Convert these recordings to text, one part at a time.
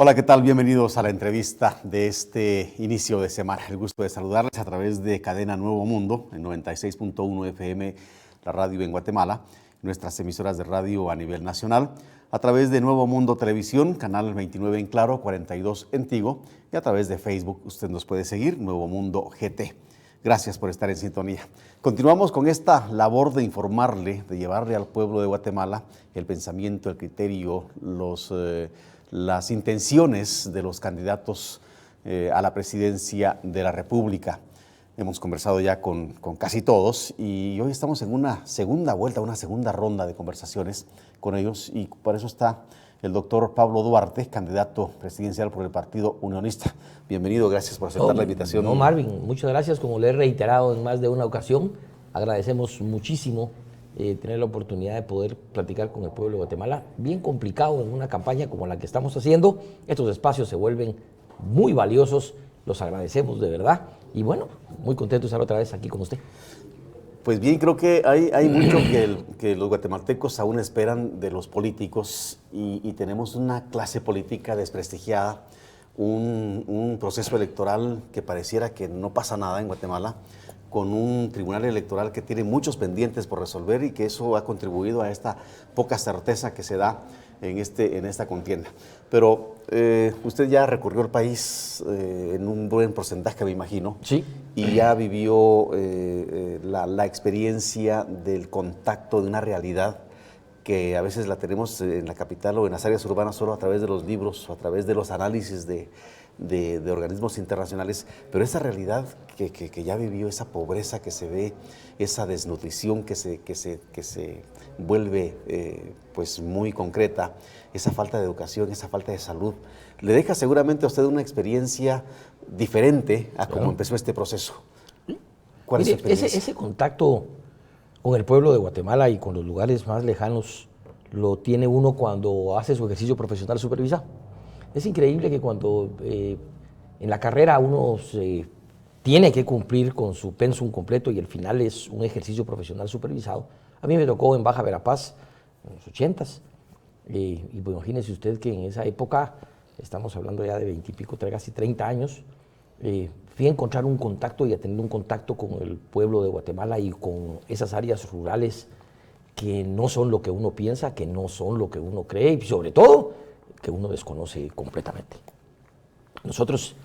Hola, ¿qué tal? Bienvenidos a la entrevista de este inicio de semana. El gusto de saludarles a través de Cadena Nuevo Mundo, en 96.1 FM, la radio en Guatemala, nuestras emisoras de radio a nivel nacional, a través de Nuevo Mundo Televisión, canal 29 en Claro, 42 en Tigo, y a través de Facebook usted nos puede seguir, Nuevo Mundo GT. Gracias por estar en sintonía. Continuamos con esta labor de informarle, de llevarle al pueblo de Guatemala el pensamiento, el criterio, las intenciones de los candidatos a la presidencia de la República. Hemos conversado ya con casi todos y hoy estamos en una segunda vuelta, una segunda ronda de conversaciones con ellos, y por eso está el doctor Pablo Duarte, candidato presidencial por el Partido Unionista. Bienvenido, gracias por aceptar la invitación. No, Marvin, muchas gracias. Como le he reiterado en más de una ocasión, agradecemos muchísimo tener la oportunidad de poder platicar con el pueblo de Guatemala. Bien complicado en una campaña como la que estamos haciendo. Estos espacios se vuelven muy valiosos, los agradecemos de verdad. Y bueno, muy contento de estar otra vez aquí con usted. Pues bien, creo que hay mucho que los guatemaltecos aún esperan de los políticos y tenemos una clase política desprestigiada, un proceso electoral que pareciera que no pasa nada en Guatemala, con un tribunal electoral que tiene muchos pendientes por resolver y que eso ha contribuido a esta poca certeza que se da en esta contienda. Pero usted ya recorrió el país en un buen porcentaje, me imagino. Sí. Y ya vivió la experiencia del contacto de una realidad que a veces la tenemos en la capital o en las áreas urbanas solo a través de los libros o a través de los análisis de organismos internacionales, pero esa realidad que ya vivió, esa pobreza que se ve, esa desnutrición que se vuelve pues muy concreta, esa falta de educación, esa falta de salud, le deja seguramente a usted una experiencia diferente a cómo empezó este proceso. ¿Cuál es su experiencia? Ese contacto con el pueblo de Guatemala y con los lugares más lejanos lo tiene uno cuando hace su ejercicio profesional supervisado. Es increíble que cuando en la carrera uno tiene que cumplir con su pensum completo y el final es un ejercicio profesional supervisado. A mí me tocó en Baja Verapaz en los 80s, y pues imagínese usted que en esa época, estamos hablando ya de 20 y pico, casi 30 años, fui a encontrar un contacto y a tener un contacto con el pueblo de Guatemala y con esas áreas rurales que no son lo que uno piensa, que no son lo que uno cree y sobre todo que uno desconoce completamente. Nosotros,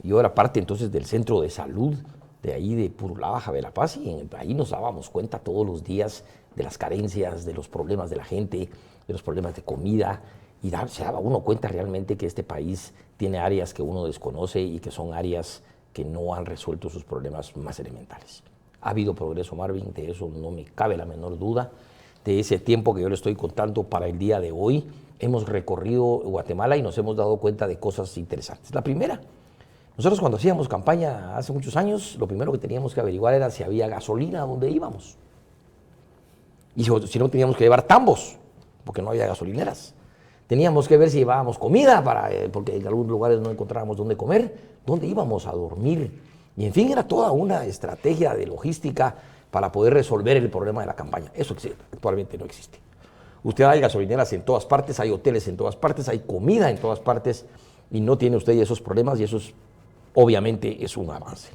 yo era parte entonces del centro de salud de ahí de Purulá, Baja Verapaz, y ahí nos dábamos cuenta todos los días de las carencias, de los problemas de la gente, de los problemas de comida, y se daba uno cuenta realmente que este país tiene áreas que uno desconoce y que son áreas que no han resuelto sus problemas más elementales. Ha habido progreso, Marvin, de eso no me cabe la menor duda. De ese tiempo que yo le estoy contando para el día de hoy, hemos recorrido Guatemala y nos hemos dado cuenta de cosas interesantes. La primera, nosotros cuando hacíamos campaña hace muchos años, lo primero que teníamos que averiguar era si había gasolina a donde íbamos. Y si no, teníamos que llevar tambos, porque no había gasolineras. Teníamos que ver si llevábamos comida, porque en algunos lugares no encontrábamos dónde comer, dónde íbamos a dormir. Y en fin, era toda una estrategia de logística para poder resolver el problema de la campaña. Eso actualmente no existe. Usted hay gasolineras en todas partes, hay hoteles en todas partes, hay comida en todas partes y no tiene usted esos problemas y eso obviamente es un avance.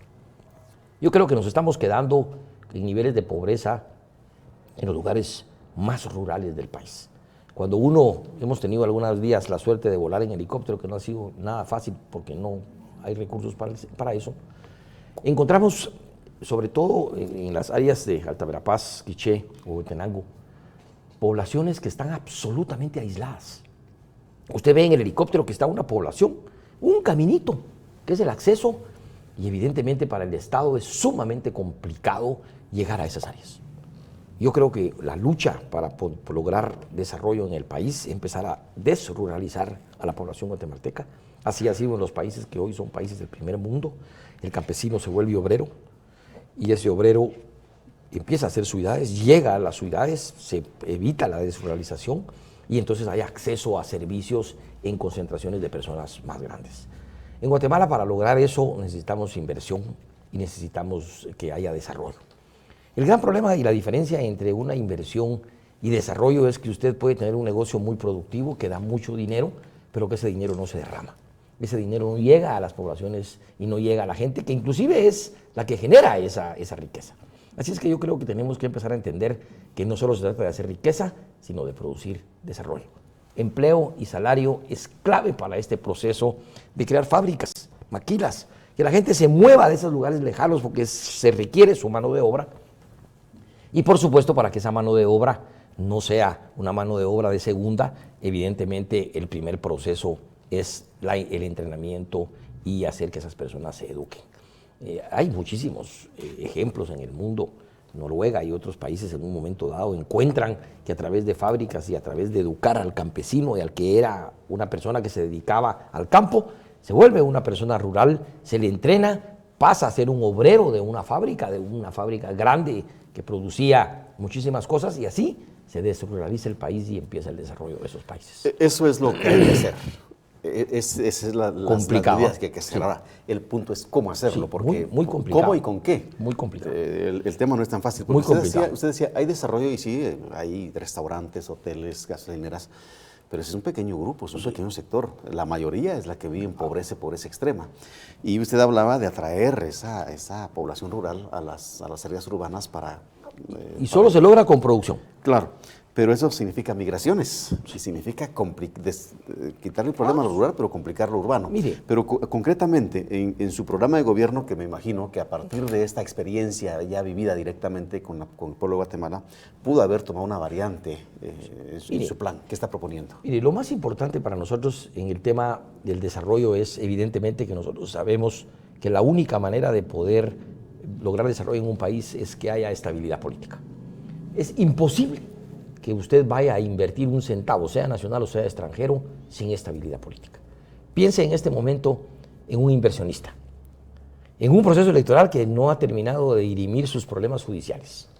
Yo creo que nos estamos quedando en niveles de pobreza en los lugares más rurales del país. Cuando hemos tenido algunos días la suerte de volar en helicóptero, que no ha sido nada fácil porque no hay recursos para eso, encontramos sobre todo en las áreas de Alta Verapaz, Quiché o Tenango, poblaciones que están absolutamente aisladas. Usted ve en el helicóptero que está una población, un caminito, que es el acceso, y evidentemente para el Estado es sumamente complicado llegar a esas áreas. Yo creo que la lucha para lograr desarrollo en el país, empezar a desruralizar a la población guatemalteca, así ha sido en los países que hoy son países del primer mundo. El campesino se vuelve obrero y ese obrero empieza a hacer ciudades, llega a las ciudades, se evita la desruralización y entonces hay acceso a servicios en concentraciones de personas más grandes. En Guatemala, para lograr eso, necesitamos inversión y necesitamos que haya desarrollo. El gran problema y la diferencia entre una inversión y desarrollo es que usted puede tener un negocio muy productivo que da mucho dinero, pero que ese dinero no se derrama. Ese dinero no llega a las poblaciones y no llega a la gente, que inclusive es la que genera esa riqueza. Así es que yo creo que tenemos que empezar a entender que no solo se trata de hacer riqueza, sino de producir desarrollo. Empleo y salario es clave para este proceso de crear fábricas, maquilas, que la gente se mueva de esos lugares lejanos porque se requiere su mano de obra. Y por supuesto, para que esa mano de obra no sea una mano de obra de segunda, evidentemente el primer proceso es el entrenamiento y hacer que esas personas se eduquen. Hay muchísimos ejemplos en el mundo. Noruega y otros países en un momento dado encuentran que a través de fábricas y a través de educar al campesino y al que era una persona que se dedicaba al campo, se vuelve una persona rural, se le entrena, pasa a ser un obrero de una fábrica grande que producía muchísimas cosas, y así se desruraliza el país y empieza el desarrollo de esos países. Eso es lo que hay que hacer. Esa es las medidas que hay que hacer. Sí. Ahora, el punto es cómo hacerlo, sí, porque muy complicado. ¿Cómo y con qué? Muy complicado. El tema no es tan fácil. Muy complicado. Usted decía, hay desarrollo y sí, hay restaurantes, hoteles, gasolineras, pero ese es un pequeño grupo, es un pequeño sector. La mayoría es la que vive en pobreza extrema. Y usted hablaba de atraer esa población rural a las áreas urbanas para... y solo se logra con producción. Claro. Pero eso significa migraciones, y significa quitarle el problema a lo rural, pero complicar lo urbano. Mire. Pero concretamente, en su programa de gobierno, que me imagino que a partir de esta experiencia ya vivida directamente con el pueblo de Guatemala, pudo haber tomado una variante en su plan. ¿Qué está proponiendo? Mire, lo más importante para nosotros en el tema del desarrollo es evidentemente que nosotros sabemos que la única manera de poder lograr desarrollo en un país es que haya estabilidad política. Es imposible que usted vaya a invertir un centavo, sea nacional o sea extranjero, sin estabilidad política. Piense en este momento en un inversionista, en un proceso electoral que no ha terminado de dirimir sus problemas judiciales,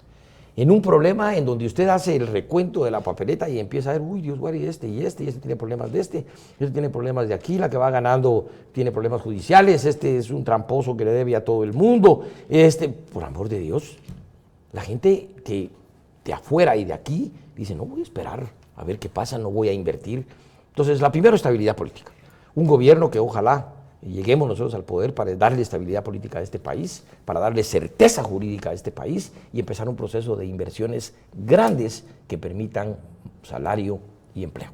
en un problema en donde usted hace el recuento de la papeleta y empieza a ver, uy, Dios guarde, y este tiene problemas de este tiene problemas de aquí, la que va ganando tiene problemas judiciales, este es un tramposo que le debe a todo el mundo, por amor de Dios, la gente que de afuera y de aquí dice, no voy a esperar a ver qué pasa, no voy a invertir. Entonces, la primera, estabilidad política. Un gobierno que ojalá lleguemos nosotros al poder para darle estabilidad política a este país, para darle certeza jurídica a este país y empezar un proceso de inversiones grandes que permitan salario y empleo.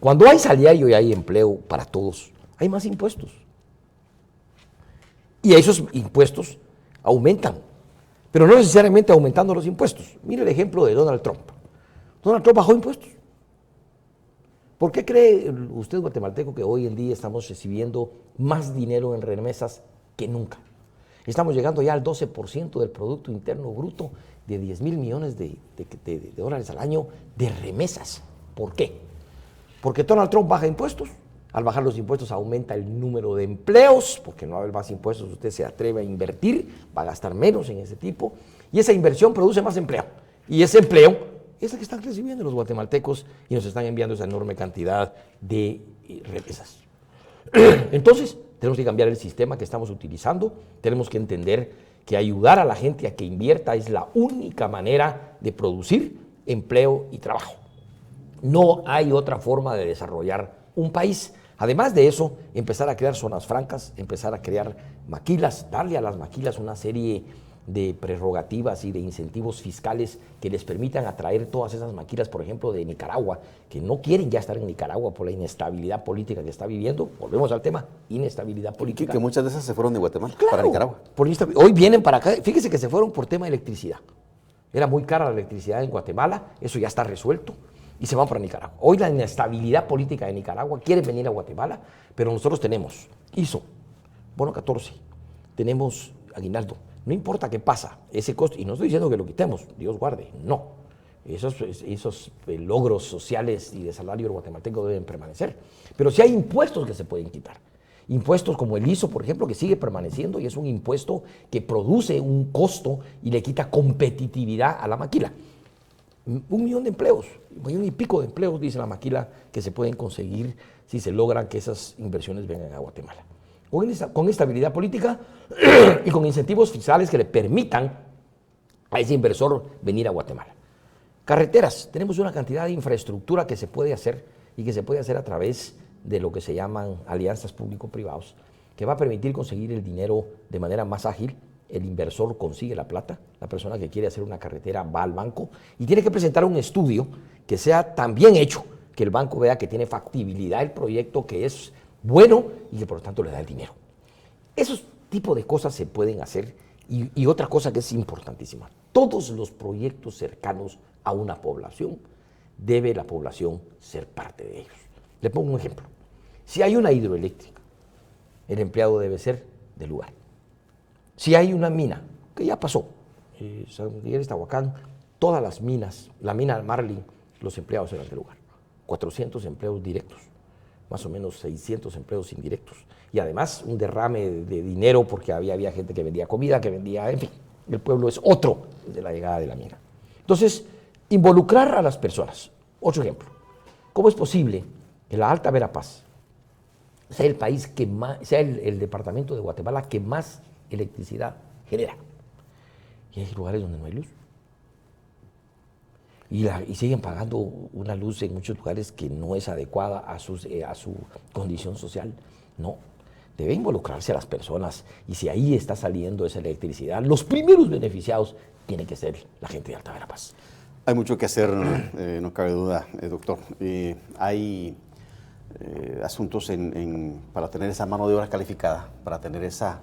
Cuando hay salario y hay empleo para todos, hay más impuestos. Y esos impuestos aumentan, pero no necesariamente aumentando los impuestos. Mire el ejemplo de Donald Trump. Donald Trump bajó impuestos. ¿Por qué cree usted, guatemalteco, que hoy en día estamos recibiendo más dinero en remesas que nunca? Estamos llegando ya al 12% del Producto Interno Bruto, de 10,000 millones de dólares al año de remesas. ¿Por qué? Porque Donald Trump baja impuestos. Al bajar los impuestos aumenta el número de empleos, porque no va a haber más impuestos, usted se atreve a invertir, va a gastar menos en ese tipo, y esa inversión produce más empleo. Y ese empleo es el que están recibiendo los guatemaltecos y nos están enviando esa enorme cantidad de remesas. Entonces, tenemos que cambiar el sistema que estamos utilizando, tenemos que entender que ayudar a la gente a que invierta es la única manera de producir empleo y trabajo. No hay otra forma de desarrollar un país. Además de eso, empezar a crear zonas francas, empezar a crear maquilas, darle a las maquilas una serie de prerrogativas y de incentivos fiscales que les permitan atraer todas esas maquilas, por ejemplo, de Nicaragua, que no quieren ya estar en Nicaragua por la inestabilidad política que está viviendo. Volvemos al tema, inestabilidad política. Que muchas de esas se fueron de Guatemala para Nicaragua. Hoy vienen para acá, fíjese que se fueron por tema de electricidad. Era muy cara la electricidad en Guatemala, eso ya está resuelto, y se van para Nicaragua. Hoy la inestabilidad política de Nicaragua quiere venir a Guatemala, pero nosotros tenemos ISO, bono 14, tenemos aguinaldo. No importa qué pasa, ese costo, y no estoy diciendo que lo quitemos, Dios guarde, no. Esos logros sociales y de salario guatemalteco deben permanecer. Pero sí hay impuestos que se pueden quitar. Impuestos como el ISO, por ejemplo, que sigue permaneciendo y es un impuesto que produce un costo y le quita competitividad a la maquila. 1 millón de empleos, 1 millón y pico de empleos, dice la maquila, que se pueden conseguir si se logran que esas inversiones vengan a Guatemala. Con estabilidad política y con incentivos fiscales que le permitan a ese inversor venir a Guatemala. Carreteras, tenemos una cantidad de infraestructura que se puede hacer y que se puede hacer a través de lo que se llaman alianzas público-privados, que va a permitir conseguir el dinero de manera más ágil. El inversor consigue la plata, la persona que quiere hacer una carretera va al banco y tiene que presentar un estudio que sea tan bien hecho que el banco vea que tiene factibilidad el proyecto, que es bueno y que por lo tanto le da el dinero. Esos tipos de cosas se pueden hacer y otra cosa que es importantísima, todos los proyectos cercanos a una población, debe la población ser parte de ellos. Le pongo un ejemplo. Si hay una hidroeléctrica, el empleado debe ser del lugar. Si hay una mina, que ya pasó, San Miguel Estahuacán, todas las minas, la mina Marlin, los empleados eran del lugar. 400 empleos directos, más o menos 600 empleos indirectos. Y además un derrame de dinero porque había gente que vendía comida, que vendía, en fin, el pueblo es otro desde la llegada de la mina. Entonces, involucrar a las personas. Otro ejemplo, ¿cómo es posible que la Alta Verapaz sea el país que más, sea el departamento de Guatemala que más electricidad genera? Y hay lugares donde no hay luz. Y siguen pagando una luz en muchos lugares que no es adecuada a su condición social. No, debe involucrarse a las personas. Y si ahí está saliendo esa electricidad, los primeros beneficiados tienen que ser la gente de Alta Verapaz. Hay mucho que hacer, no cabe duda, doctor. Hay asuntos para tener esa mano de obra calificada, para tener esa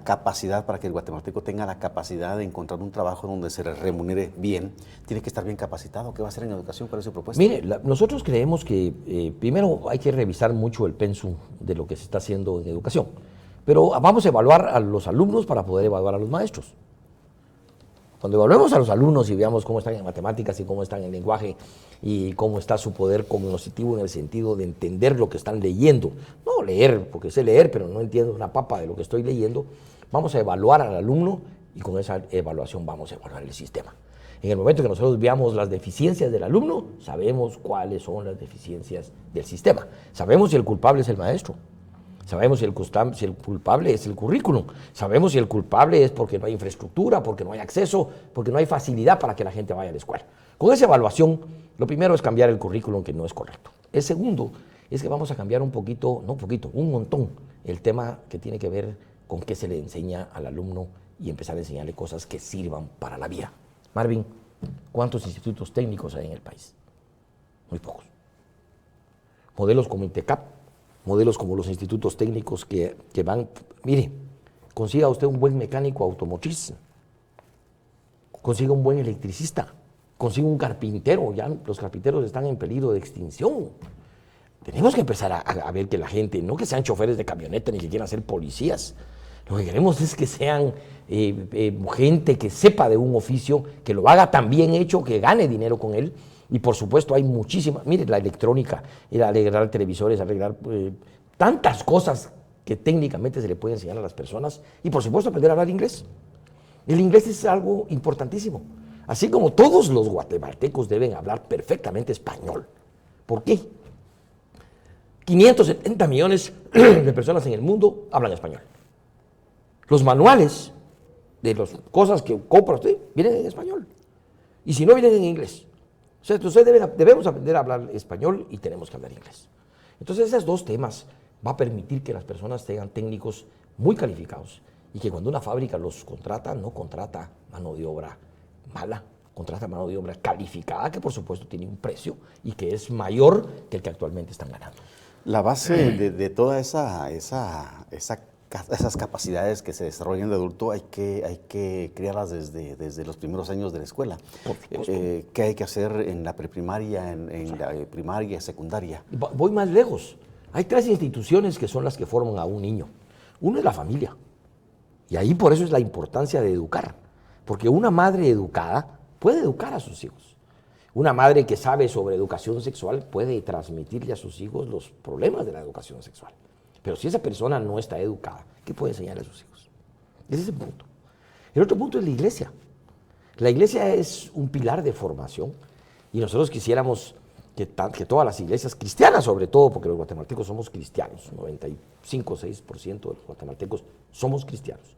capacidad, para que el guatemalteco tenga la capacidad de encontrar un trabajo donde se le remunere bien. Tiene que estar bien capacitado. ¿Qué va a hacer en educación? ¿Cuál es su propuesta? Mire, nosotros creemos que primero hay que revisar mucho el pensum de lo que se está haciendo en educación, pero vamos a evaluar a los alumnos para poder evaluar a los maestros. Cuando evaluemos a los alumnos y veamos cómo están en matemáticas y cómo están en lenguaje y cómo está su poder cognitivo en el sentido de entender lo que están leyendo, no leer, porque sé leer, pero no entiendo una papa de lo que estoy leyendo, vamos a evaluar al alumno y con esa evaluación vamos a evaluar el sistema. En el momento que nosotros veamos las deficiencias del alumno, sabemos cuáles son las deficiencias del sistema. Sabemos si el culpable es el maestro. Sabemos si el culpable es el currículum, sabemos si el culpable es porque no hay infraestructura, porque no hay acceso, porque no hay facilidad para que la gente vaya a la escuela. Con esa evaluación, lo primero es cambiar el currículum, que no es correcto. El segundo es que vamos a cambiar un montón, el tema que tiene que ver con qué se le enseña al alumno y empezar a enseñarle cosas que sirvan para la vida. Marvin, ¿cuántos institutos técnicos hay en el país? Muy pocos. Modelos como INTECAP, modelos como los institutos técnicos que van, mire, consiga usted un buen mecánico automotriz, consiga un buen electricista, consiga un carpintero, ya los carpinteros están en peligro de extinción. Tenemos que empezar a ver que la gente, no que sean choferes de camioneta ni que quieran ser policías, lo que queremos es que sean gente que sepa de un oficio, que lo haga tan bien hecho, que gane dinero con él. Y por supuesto hay muchísimas, mire, la electrónica, arreglar televisores, arreglar tantas cosas que técnicamente se le puede enseñar a las personas. Y por supuesto aprender a hablar inglés. El inglés es algo importantísimo. Así como todos los guatemaltecos deben hablar perfectamente español. ¿Por qué? 570 millones de personas en el mundo hablan español. Los manuales de las cosas que compra usted vienen en español. Y si no, vienen en inglés. O sea, entonces debemos aprender a hablar español y tenemos que hablar inglés. Entonces, esos dos temas va a permitir que las personas tengan técnicos muy calificados y que cuando una fábrica los contrata, no contrata mano de obra mala, contrata mano de obra calificada, que por supuesto tiene un precio y que es mayor que el que actualmente están ganando. La base de toda esas capacidades que se desarrollan de adulto hay que criarlas desde los primeros años de la escuela. ¿Qué hay que hacer en la preprimaria, en la primaria, secundaria? Voy más lejos. Hay 3 instituciones que son las que forman a un niño. Uno es la familia. Y ahí por eso es la importancia de educar. Porque una madre educada puede educar a sus hijos. Una madre que sabe sobre educación sexual puede transmitirle a sus hijos los problemas de la educación sexual. Pero si esa persona no está educada, ¿qué puede enseñarle a sus hijos? Ese es el punto. El otro punto es la iglesia. La iglesia es un pilar de formación y nosotros quisiéramos que todas las iglesias cristianas, sobre todo, porque los guatemaltecos somos cristianos, 95-6% de los guatemaltecos somos cristianos.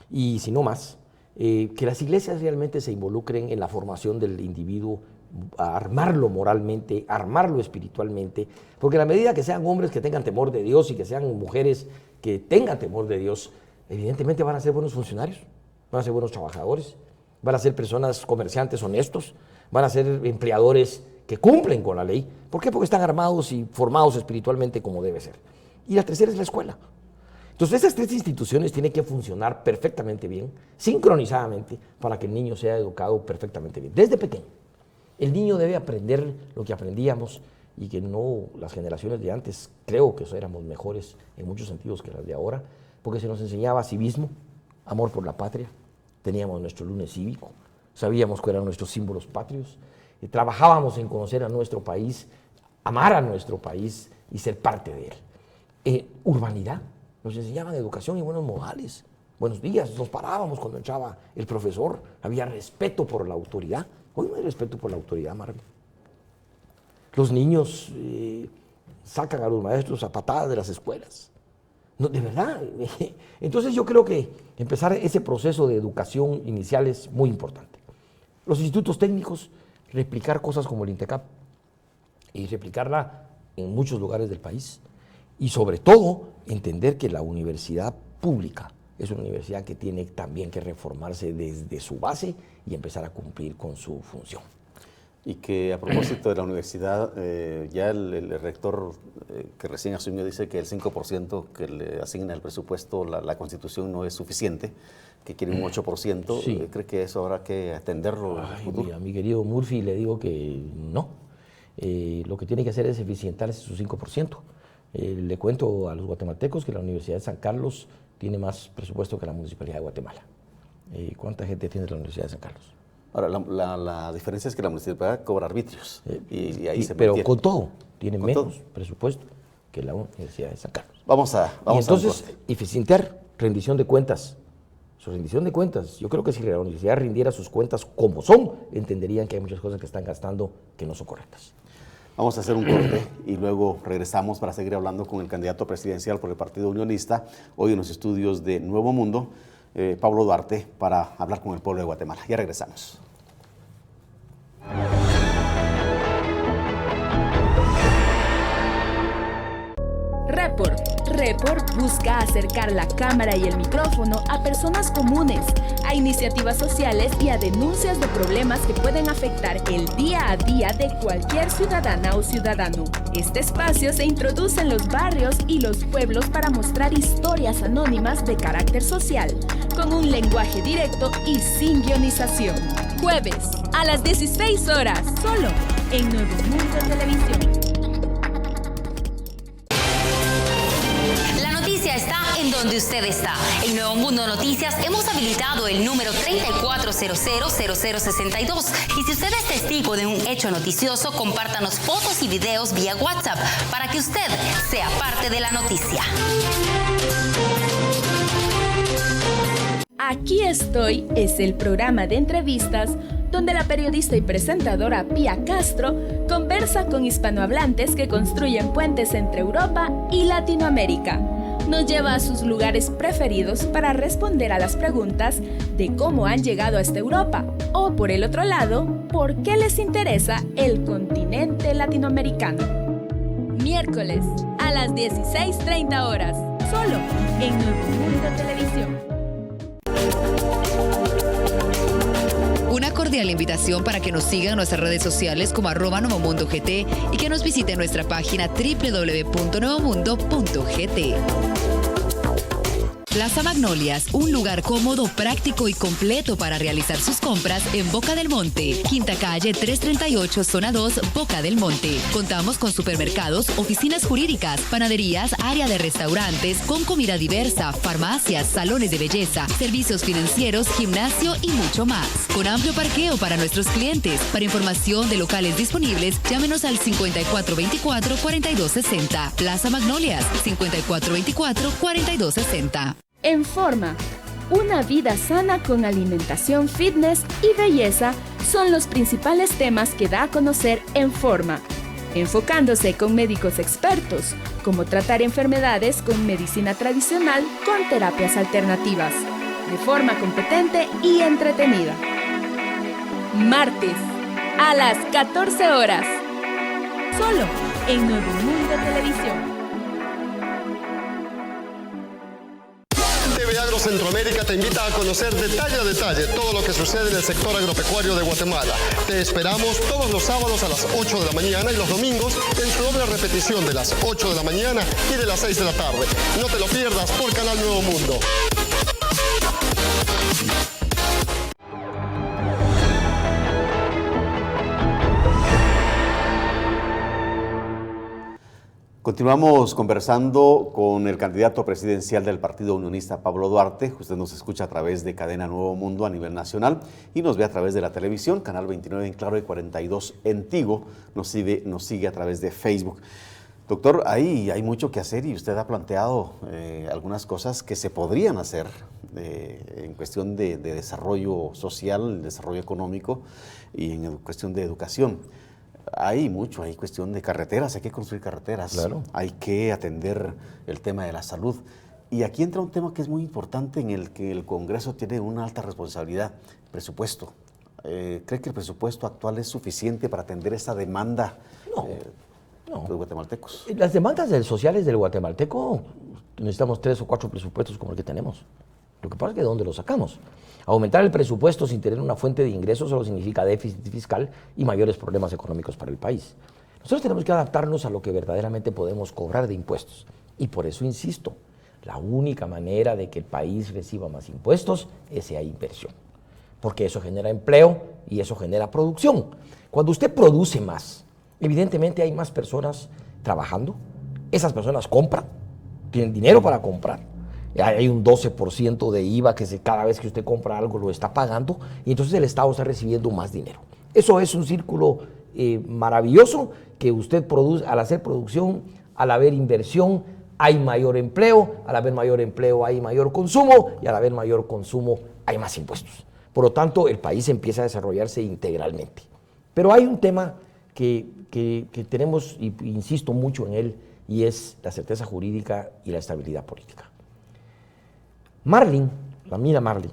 Y si no más, que las iglesias realmente se involucren en la formación del individuo armarlo moralmente, armarlo espiritualmente, porque a la medida que sean hombres que tengan temor de Dios y que sean mujeres que tengan temor de Dios, evidentemente van a ser buenos funcionarios, van a ser buenos trabajadores, van a ser personas comerciantes honestos, van a ser empleadores que cumplen con la ley. ¿Por qué? Porque están armados y formados espiritualmente como debe ser. Y la tercera es la escuela. Entonces, esas tres instituciones tienen que funcionar perfectamente bien, sincronizadamente, para que el niño sea educado perfectamente bien. Desde pequeño, el niño debe aprender lo que aprendíamos y que no las generaciones de antes, creo que éramos mejores en muchos sentidos que las de ahora, porque se nos enseñaba civismo, amor por la patria, teníamos nuestro lunes cívico, sabíamos cuáles eran nuestros símbolos patrios, trabajábamos en conocer a nuestro país, amar a nuestro país y ser parte de él. Urbanidad. Nos enseñaban educación y buenos modales. Buenos días, nos parábamos cuando entraba el profesor, había respeto por la autoridad. Hoy no hay respeto por la autoridad, Marvin. Los niños sacan a los maestros a patadas de las escuelas. No, de verdad. Entonces yo creo que empezar ese proceso de educación inicial es muy importante. Los institutos técnicos, replicar cosas como el INTECAP y replicarla en muchos lugares del país. Y sobre todo, entender que la universidad pública es una universidad que tiene también que reformarse desde su base y empezar a cumplir con su función. Y que a propósito de la universidad, ya el rector que recién asumió dice que el 5% que le asigna el presupuesto, la Constitución no es suficiente, que quiere un 8%. Sí. ¿Cree que eso habrá que atenderlo en el futuro? A mi querido Murphy le digo que no. Lo que tiene que hacer es eficientar su 5%. Le cuento a los guatemaltecos que la Universidad de San Carlos tiene más presupuesto que la Municipalidad de Guatemala. ¿Cuánta gente tiene la Universidad de San Carlos? Ahora, la diferencia es que la municipalidad cobra arbitrios y ahí se pero mantiene. Con todo, tiene menos presupuesto que la Universidad de San Carlos. Vamos entonces, eficientar rendición de cuentas. Su rendición de cuentas, yo creo que si la universidad rindiera sus cuentas como son, entenderían que hay muchas cosas que están gastando que no son correctas. Vamos a hacer un corte y luego regresamos para seguir hablando con el candidato presidencial por el Partido Unionista, hoy en los estudios de Nuevo Mundo, Pablo Duarte, para hablar con el pueblo de Guatemala. Ya regresamos. Report busca acercar la cámara y el micrófono a personas comunes, a iniciativas sociales y a denuncias de problemas que pueden afectar el día a día de cualquier ciudadana o ciudadano. Este espacio se introduce en los barrios y los pueblos para mostrar historias anónimas de carácter social, con un lenguaje directo y sin guionización. Jueves, a las 16 horas, solo en Nuevo Mundo Televisión. Está en donde usted está. En Nuevo Mundo Noticias hemos habilitado el número 34000062 y si usted es testigo de un hecho noticioso, compártanos fotos y videos vía WhatsApp para que usted sea parte de la noticia. Aquí estoy es el programa de entrevistas donde la periodista y presentadora Pía Castro conversa con hispanohablantes que construyen puentes entre Europa y Latinoamérica. Nos lleva a sus lugares preferidos para responder a las preguntas de cómo han llegado hasta Europa o, por el otro lado, por qué les interesa el continente latinoamericano. Miércoles a las 16:30 horas, solo en Nuevo Mundo Televisión. Una cordial invitación para que nos sigan en nuestras redes sociales como @NovoMundoGT y que nos visite en nuestra página www.novomundo.gt. Plaza Magnolias, un lugar cómodo, práctico y completo para realizar sus compras en Boca del Monte, Quinta Calle 338, Zona 2, Boca del Monte. Contamos con supermercados, oficinas jurídicas, panaderías, área de restaurantes, con comida diversa, farmacias, salones de belleza, servicios financieros, gimnasio y mucho más. Con amplio parqueo para nuestros clientes. Para información de locales disponibles, llámenos al 5424-4260. Plaza Magnolias, 5424-4260. En Forma, una vida sana con alimentación, fitness y belleza son los principales temas que da a conocer En Forma, enfocándose con médicos expertos, cómo tratar enfermedades con medicina tradicional con terapias alternativas, de forma competente y entretenida. Martes, a las 14 horas. Solo en Nuevo Mundo Televisión. TV Agro Centroamérica te invita a conocer detalle a detalle todo lo que sucede en el sector agropecuario de Guatemala. Te esperamos todos los sábados a las 8 de la mañana y los domingos en su doble repetición de las 8 de la mañana y de las 6 de la tarde. No te lo pierdas por Canal Nuevo Mundo. Continuamos conversando con el candidato presidencial del Partido Unionista, Pablo Duarte. Usted nos escucha a través de Cadena Nuevo Mundo a nivel nacional y nos ve a través de la televisión, Canal 29 en Claro y 42 en Tigo. Nos sigue a través de Facebook. Doctor, ahí hay mucho que hacer y usted ha planteado algunas cosas que se podrían hacer en cuestión de desarrollo social, desarrollo económico y en cuestión de educación. Hay mucho, hay cuestión de carreteras, hay que construir carreteras, claro. Hay que atender el tema de la salud. Y aquí entra un tema que es muy importante en el que el Congreso tiene una alta responsabilidad, presupuesto. ¿Cree que el presupuesto actual es suficiente para atender esa demanda de los guatemaltecos? Las demandas sociales del guatemalteco, necesitamos 3 o 4 presupuestos como el que tenemos. Lo que pasa es que ¿de dónde lo sacamos? Aumentar el presupuesto sin tener una fuente de ingresos solo significa déficit fiscal y mayores problemas económicos para el país. Nosotros tenemos que adaptarnos a lo que verdaderamente podemos cobrar de impuestos. Y por eso insisto, la única manera de que el país reciba más impuestos es si hay inversión. Porque eso genera empleo y eso genera producción. Cuando usted produce más, evidentemente hay más personas trabajando. Esas personas compran, tienen dinero para comprar. Hay un 12% de IVA que cada vez que usted compra algo lo está pagando y entonces el Estado está recibiendo más dinero. Eso es un círculo maravilloso que usted produce. Al hacer producción, al haber inversión, hay mayor empleo, al haber mayor empleo hay mayor consumo y al haber mayor consumo hay más impuestos. Por lo tanto, el país empieza a desarrollarse integralmente. Pero hay un tema que tenemos, y insisto mucho en él, y es la certeza jurídica y la estabilidad política. Marlin, la mina Marlin,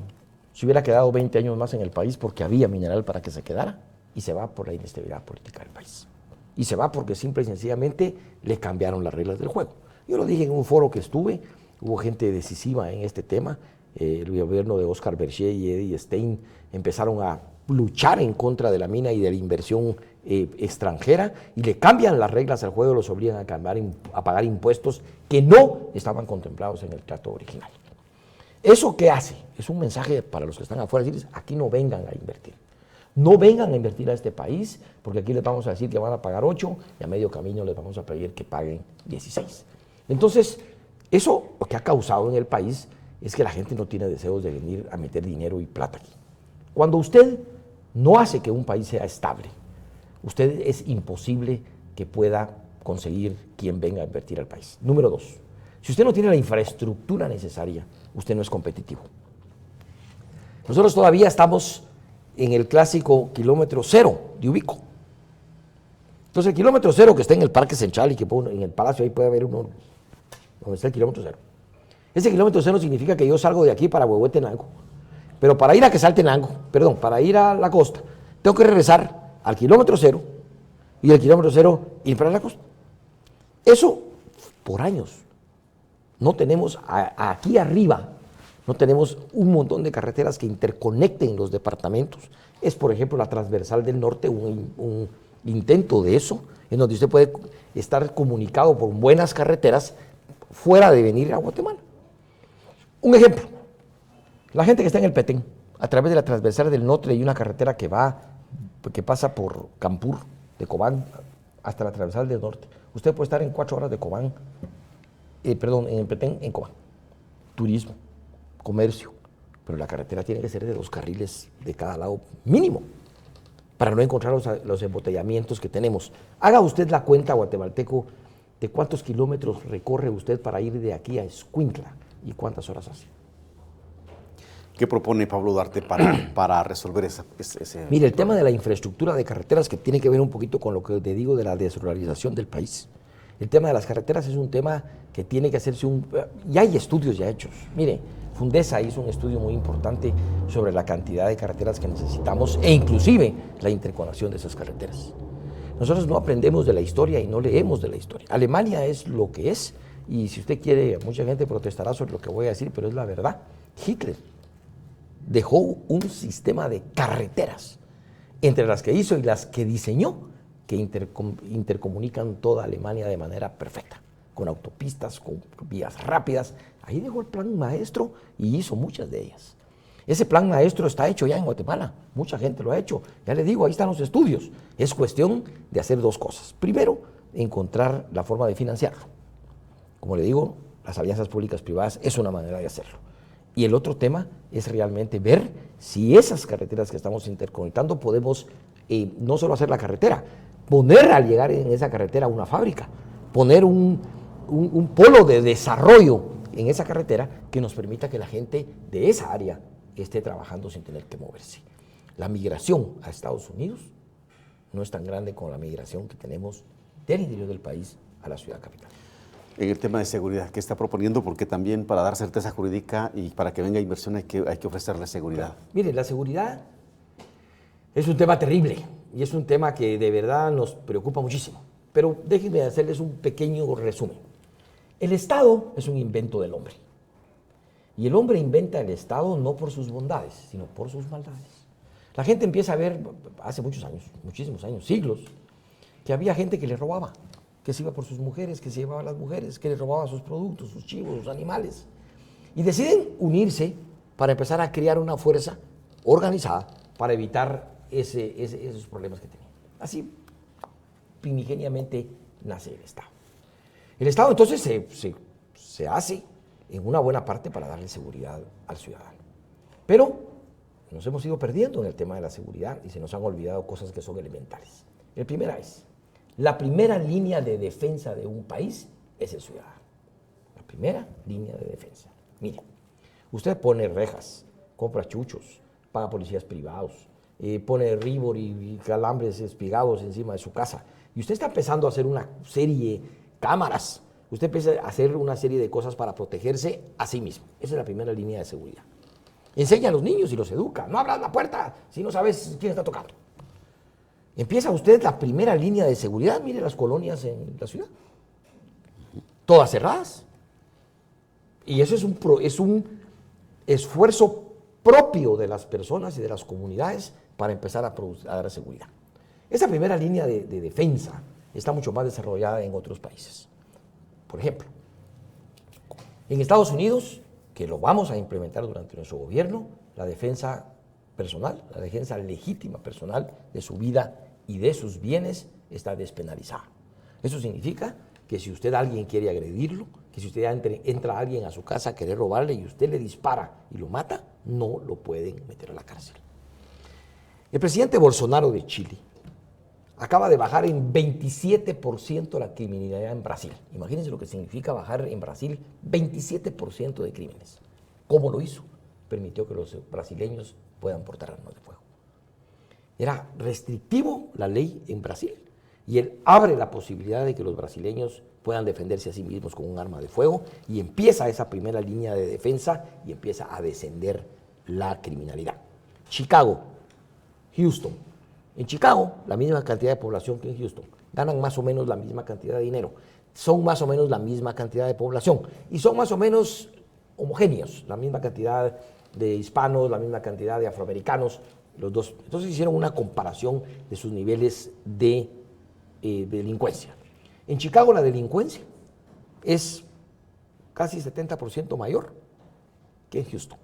se hubiera quedado 20 años más en el país porque había mineral para que se quedara y se va por la inestabilidad política del país. Y se va porque simple y sencillamente le cambiaron las reglas del juego. Yo lo dije en un foro que estuve, hubo gente decisiva en este tema, el gobierno de Oscar Berger y Eddie Stein empezaron a luchar en contra de la mina y de la inversión extranjera y le cambian las reglas al juego, los obligan a pagar impuestos que no estaban contemplados en el trato original. ¿Eso qué hace? Es un mensaje para los que están afuera, decirles, aquí no vengan a invertir. No vengan a invertir a este país, porque aquí les vamos a decir que van a pagar 8 y a medio camino les vamos a pedir que paguen 16. Entonces, eso lo que ha causado en el país es que la gente no tiene deseos de venir a meter dinero y plata aquí. Cuando usted no hace que un país sea estable, usted es imposible que pueda conseguir quien venga a invertir al país. Número 2, si usted no tiene la infraestructura necesaria, usted no es competitivo. Nosotros todavía estamos en el clásico kilómetro cero de Ubico. Entonces el kilómetro cero que está en el Parque Central y que en el Palacio ahí puede haber uno donde está el kilómetro cero. Ese kilómetro cero significa que yo salgo de aquí para Huehuetenango, pero para ir a Quetzaltenango, para ir a la costa, tengo que regresar al kilómetro cero y del kilómetro cero ir para la costa. Eso por años. No tenemos aquí arriba, no tenemos un montón de carreteras que interconecten los departamentos. Es, por ejemplo, la Transversal del Norte, un intento de eso, en donde usted puede estar comunicado por buenas carreteras fuera de venir a Guatemala. Un ejemplo, la gente que está en el Petén, a través de la Transversal del Norte hay una carretera que pasa por Campur, de Cobán, hasta la Transversal del Norte. Usted puede estar en 4 horas de Cobán, en el Petén, en Cobán. Turismo, comercio, pero la carretera tiene que ser de 2 carriles de cada lado mínimo, para no encontrar los embotellamientos que tenemos. Haga usted la cuenta, guatemalteco, de cuántos kilómetros recorre usted para ir de aquí a Escuintla y cuántas horas hace. ¿Qué propone Pablo Duarte para resolver ese Mire, el tema de la infraestructura de carreteras, que tiene que ver un poquito con lo que te digo de la desruralización del país. El tema de las carreteras es un tema que tiene que hacerse ya hay estudios ya hechos. Mire, Fundesa hizo un estudio muy importante sobre la cantidad de carreteras que necesitamos e inclusive la interconexión de esas carreteras. Nosotros no aprendemos de la historia y no leemos de la historia. Alemania es lo que es, y si usted quiere, mucha gente protestará sobre lo que voy a decir, pero es la verdad. Hitler dejó un sistema de carreteras, entre las que hizo y las que diseñó, que intercomunican toda Alemania de manera perfecta, con autopistas, con vías rápidas. Ahí dejó el plan maestro y hizo muchas de ellas. Ese plan maestro está hecho ya en Guatemala, mucha gente lo ha hecho. Ya le digo, ahí están los estudios. Es cuestión de hacer dos cosas. Primero, encontrar la forma de financiarlo. Como le digo, las alianzas públicas-privadas es una manera de hacerlo. Y el otro tema es realmente ver si esas carreteras que estamos interconectando podemos no solo hacer la carretera, poner al llegar en esa carretera una fábrica, poner un polo de desarrollo en esa carretera que nos permita que la gente de esa área esté trabajando sin tener que moverse. La migración a Estados Unidos no es tan grande como la migración que tenemos del interior del país a la ciudad capital. En el tema de seguridad, ¿qué está proponiendo? Porque también para dar certeza jurídica y para que venga inversión hay que ofrecerle seguridad. Claro. Mire, la seguridad es un tema terrible y es un tema que de verdad nos preocupa muchísimo. Pero déjenme hacerles un pequeño resumen. El Estado es un invento del hombre. Y el hombre inventa el Estado no por sus bondades, sino por sus maldades. La gente empieza a ver, hace muchos años, muchísimos años, siglos, que había gente que le robaba, que se iba por sus mujeres, que se llevaba a las mujeres, que le robaba sus productos, sus chivos, sus animales. Y deciden unirse para empezar a crear una fuerza organizada para evitar esos problemas que tenían. Así, primigeniamente, nace el Estado. El Estado entonces se hace en una buena parte para darle seguridad al ciudadano. Pero nos hemos ido perdiendo en el tema de la seguridad y se nos han olvidado cosas que son elementales. La primera es, la primera línea de defensa de un país es el ciudadano. La primera línea de defensa. Mire, usted pone rejas, compra chuchos, paga policías privados, pone ribor y calambres espigados encima de su casa. Y usted está empezando a hacer una serie de cámaras. Usted empieza a hacer una serie de cosas para protegerse a sí mismo. Esa es la primera línea de seguridad. Enseña a los niños y los educa. No abras la puerta si no sabes quién está tocando. Empieza usted la primera línea de seguridad. Mire las colonias en la ciudad. Todas cerradas. Y eso es un esfuerzo propio de las personas y de las comunidades para empezar a dar seguridad. Esa primera línea de defensa está mucho más desarrollada en otros países. Por ejemplo, en Estados Unidos, que lo vamos a implementar durante nuestro gobierno, la defensa personal, la defensa legítima personal de su vida y de sus bienes está despenalizada. Eso significa que si usted a alguien quiere agredirlo, que si usted entra a alguien a su casa a querer robarle y usted le dispara y lo mata, no lo pueden meter a la cárcel. El presidente Bolsonaro de Chile acaba de bajar en 27% la criminalidad en Brasil. Imagínense lo que significa bajar en Brasil 27% de crímenes. ¿Cómo lo hizo? Permitió que los brasileños puedan portar armas de fuego. Era restrictivo la ley en Brasil y él abre la posibilidad de que los brasileños puedan defenderse a sí mismos con un arma de fuego y empieza esa primera línea de defensa y empieza a descender la criminalidad. Chicago, Houston. En Chicago, la misma cantidad de población que en Houston. Ganan más o menos la misma cantidad de dinero. Son más o menos la misma cantidad de población. Y son más o menos homogéneos. La misma cantidad de hispanos, la misma cantidad de afroamericanos. Los dos. Entonces hicieron una comparación de sus niveles de delincuencia. En Chicago la delincuencia es casi 70% mayor que en Houston.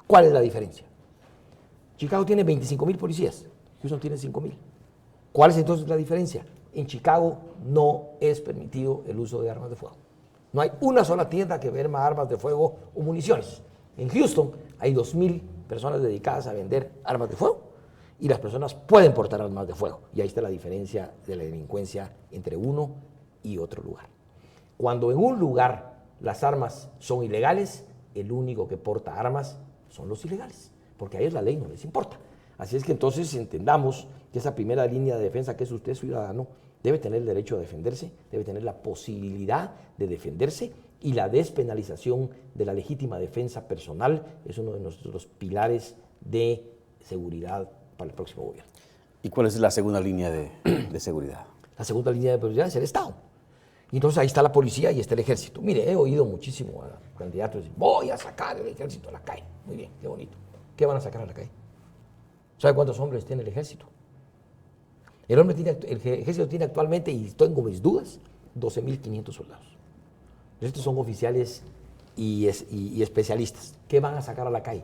¿Cuál es la diferencia? Chicago tiene 25,000 policías. Houston tiene 5,000. ¿Cuál es entonces la diferencia? En Chicago no es permitido el uso de armas de fuego. No hay una sola tienda que venda armas de fuego o municiones. En Houston hay 2,000 personas dedicadas a vender armas de fuego y las personas pueden portar armas de fuego. Y ahí está la diferencia de la delincuencia entre uno y otro lugar. Cuando en un lugar las armas son ilegales, el único que porta armas son los ilegales, porque a ellos la ley no les importa. Así es que entonces entendamos que esa primera línea de defensa que es usted ciudadano debe tener el derecho a defenderse, debe tener la posibilidad de defenderse, y la despenalización de la legítima defensa personal es uno de nuestros pilares de seguridad para el próximo gobierno. ¿Y cuál es la segunda línea de seguridad? La segunda línea de seguridad es el Estado. Y entonces ahí está la policía y está el ejército. Mire, he oído muchísimo a candidatos decir, voy a sacar el ejército a la calle. Muy bien, qué bonito. ¿Qué van a sacar a la calle? ¿Sabe cuántos hombres tiene el ejército? El ejército tiene actualmente, y tengo mis dudas, 12.500 soldados. Estos son oficiales y especialistas. ¿Qué van a sacar a la calle?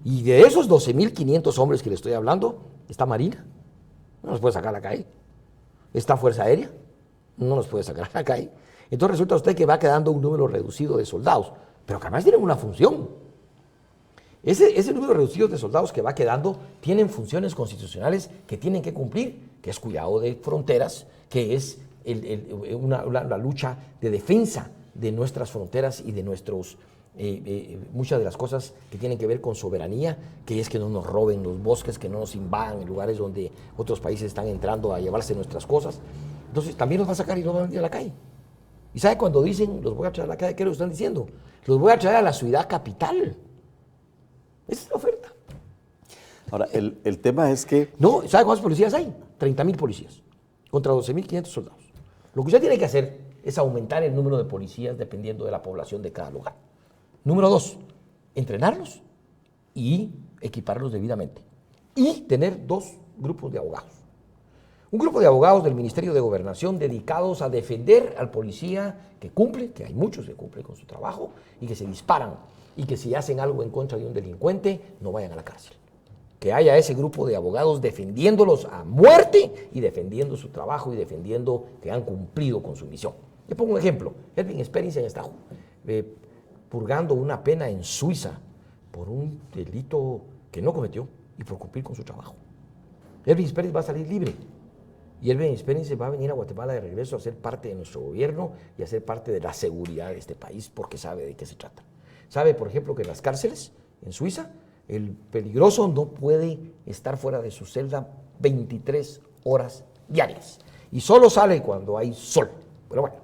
Y de esos 12.500 hombres que le estoy hablando, está Marina, no los puede sacar a la calle. Está Fuerza Aérea, no los puede sacar a la calle. Entonces resulta usted que va quedando un número reducido de soldados, pero que además tienen una función. Ese número reducido de soldados que va quedando tienen funciones constitucionales que tienen que cumplir, que es cuidado de fronteras, que es la lucha de defensa de nuestras fronteras y de muchas de las cosas que tienen que ver con soberanía, que es que no nos roben los bosques, que no nos invadan en lugares donde otros países están entrando a llevarse nuestras cosas. Entonces también los va a sacar y los van a venir a la calle. ¿Y sabe cuando dicen los voy a traer a la calle? ¿Qué lo están diciendo? Los voy a traer a la ciudad capital. Esa es la oferta. Ahora, el tema es que... No, ¿sabe cuántos policías hay? 30.000 policías contra 12.500 soldados. Lo que usted tiene que hacer es aumentar el número de policías dependiendo de la población de cada lugar. Número 2, entrenarlos y equiparlos debidamente. Y tener 2 grupos de abogados. Un grupo de abogados del Ministerio de Gobernación dedicados a defender al policía que cumple, que hay muchos que cumplen con su trabajo, y que se disparan, y que si hacen algo en contra de un delincuente, no vayan a la cárcel. Que haya ese grupo de abogados defendiéndolos a muerte y defendiendo su trabajo y defendiendo que han cumplido con su misión. Le pongo un ejemplo. Elvin Sperinsen está purgando una pena en Suiza por un delito que no cometió y por cumplir con su trabajo. Elvin Sperinsen va a salir libre. Y Elvin Sperinsen va a venir a Guatemala de regreso a ser parte de nuestro gobierno y a ser parte de la seguridad de este país porque sabe de qué se trata. Sabe, por ejemplo, que en las cárceles en Suiza el peligroso no puede estar fuera de su celda 23 horas diarias. Y solo sale cuando hay sol. Pero bueno,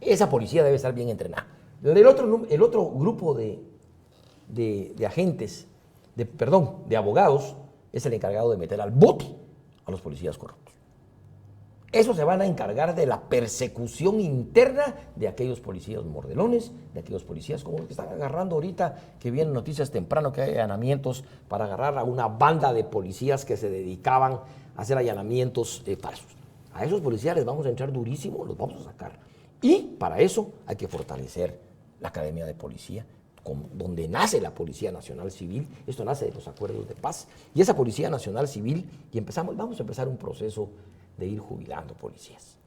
esa policía debe estar bien entrenada. El otro grupo de agentes, de abogados, es el encargado de meter al bote a los policías corruptos. Esos se van a encargar de la persecución interna de aquellos policías mordelones, de aquellos policías como los que están agarrando ahorita, que vienen noticias temprano que hay allanamientos para agarrar a una banda de policías que se dedicaban a hacer allanamientos falsos. A esos policías les vamos a entrar durísimo, los vamos a sacar. Y para eso hay que fortalecer la Academia de Policía, donde nace la Policía Nacional Civil. Esto nace de los acuerdos de paz. Y esa Policía Nacional Civil, vamos a empezar un proceso de ir jubilando policías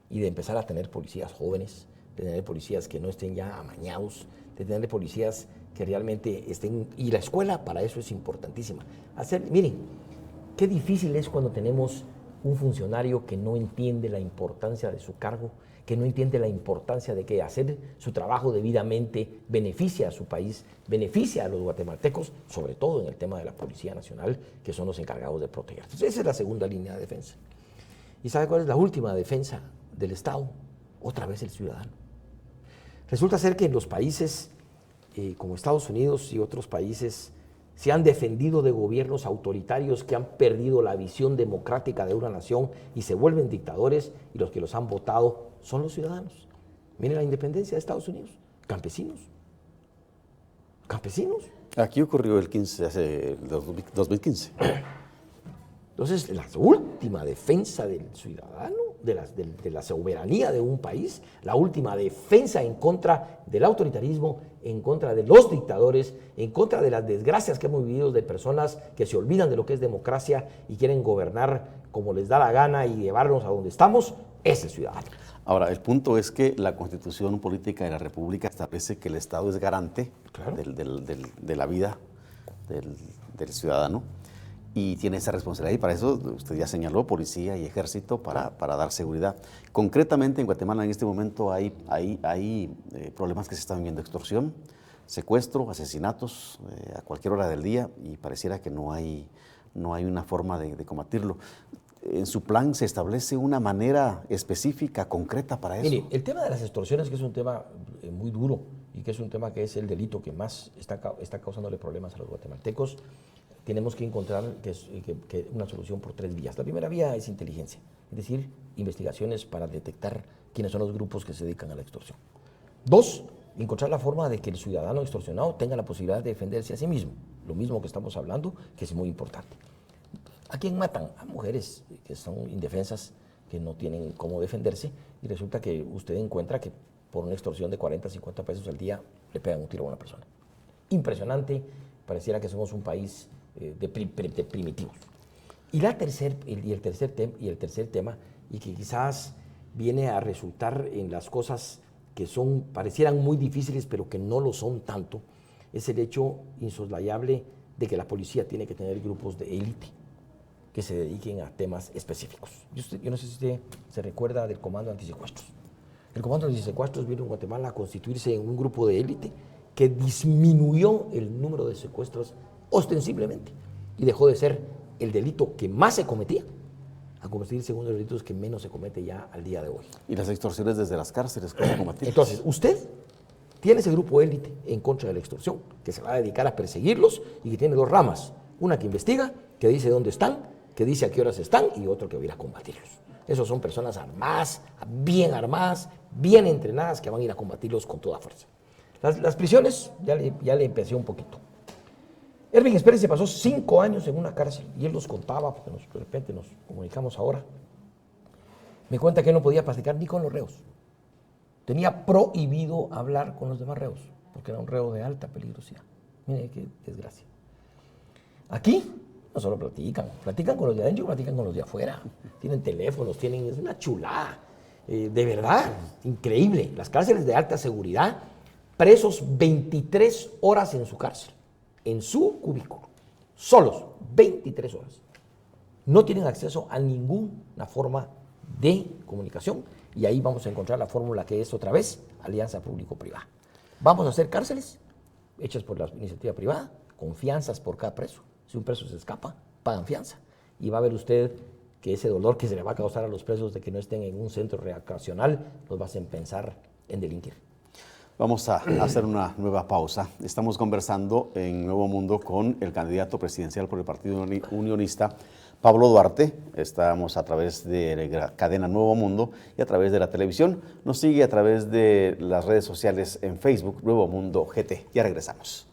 y de empezar a tener policías jóvenes, de tener policías que no estén ya amañados, de tener policías que realmente estén... Y la escuela para eso es importantísima. Miren, qué difícil es cuando tenemos un funcionario que no entiende la importancia de su cargo, que no entiende la importancia de que hacer su trabajo debidamente beneficia a su país, beneficia a los guatemaltecos, sobre todo en el tema de la Policía Nacional, que son los encargados de proteger. Entonces, esa es la segunda línea de defensa. ¿Y sabe cuál es la última defensa del Estado? Otra vez el ciudadano. Resulta ser que en los países como Estados Unidos y otros países se han defendido de gobiernos autoritarios que han perdido la visión democrática de una nación y se vuelven dictadores, y los que los han votado son los ciudadanos. Miren la independencia de Estados Unidos. Campesinos. Campesinos. Aquí ocurrió el 2015. Entonces, la última defensa del ciudadano, de la soberanía de un país, la última defensa en contra del autoritarismo, en contra de los dictadores, en contra de las desgracias que hemos vivido de personas que se olvidan de lo que es democracia y quieren gobernar como les da la gana y llevarnos a donde estamos, es el ciudadano. Ahora, el punto es que la Constitución Política de la República establece que el Estado es garante, claro, de la vida del ciudadano, y tiene esa responsabilidad, y para eso usted ya señaló policía y ejército para dar seguridad. Concretamente en Guatemala en este momento hay problemas que se están viviendo: extorsión, secuestro, asesinatos a cualquier hora del día, y pareciera que no hay una forma de combatirlo. en su plan se establece una manera específica, concreta para eso. Mire, el tema de las extorsiones, que es un tema muy duro y que es un tema que es el delito que más está causándole problemas a los guatemaltecos, tenemos que encontrar que una solución por 3 vías. La primera vía es inteligencia, es decir, investigaciones para detectar quiénes son los grupos que se dedican a la extorsión. 2, encontrar la forma de que el ciudadano extorsionado tenga la posibilidad de defenderse a sí mismo, lo mismo que estamos hablando, que es muy importante. ¿A quién matan? A mujeres que son indefensas, que no tienen cómo defenderse, y resulta que usted encuentra que por una extorsión de 40, 50 pesos al día le pegan un tiro a una persona. Impresionante, pareciera que somos un país de primitivos. Y el tercer tema, y que quizás viene a resultar en las cosas que parecieran muy difíciles, pero que no lo son tanto, es el hecho insoslayable de que la policía tiene que tener grupos de élite que se dediquen a temas específicos. Yo no sé si usted se recuerda del Comando Antisecuestros. El Comando Antisecuestros vino en Guatemala a constituirse en un grupo de élite que disminuyó el número de secuestros ostensiblemente y dejó de ser el delito que más se cometía a convertirse en uno de los delitos que menos se comete ya al día de hoy. ¿Y las extorsiones desde las cárceles, cómo combatirlas? Entonces, usted tiene ese grupo élite en contra de la extorsión, que se va a dedicar a perseguirlos y que tiene 2 ramas. Una que investiga, que dice dónde están, que dice a qué horas están, y otro que va a ir a combatirlos. Esos son personas armadas, bien entrenadas, que van a ir a combatirlos con toda fuerza. Las prisiones, ya le empecé un poquito. Ervin Espérez se pasó 5 años en una cárcel, y él nos contaba, porque de repente nos comunicamos ahora. Me cuenta que él no podía platicar ni con los reos. Tenía prohibido hablar con los demás reos, porque era un reo de alta peligrosidad. Mire qué desgracia. Aquí no solo platican con los de adentro, platican con los de afuera. Tienen teléfonos, es una chulada. De verdad, increíble. Las cárceles de alta seguridad, presos 23 horas en su cárcel, en su cubículo, solos, 23 horas. No tienen acceso a ninguna forma de comunicación, y ahí vamos a encontrar la fórmula que es otra vez alianza público-privada. Vamos a hacer cárceles hechas por la iniciativa privada, con fianzas por cada preso. Si un preso se escapa, pagan fianza. Y va a ver usted que ese dolor que se le va a causar a los presos de que no estén en un centro recreacional los va a hacer pensar en delinquir. Vamos a hacer una nueva pausa. Estamos conversando en Nuevo Mundo con el candidato presidencial por el Partido Unionista, Pablo Duarte. Estamos a través de la cadena Nuevo Mundo y a través de la televisión. Nos sigue a través de las redes sociales en Facebook, Nuevo Mundo GT. Ya regresamos.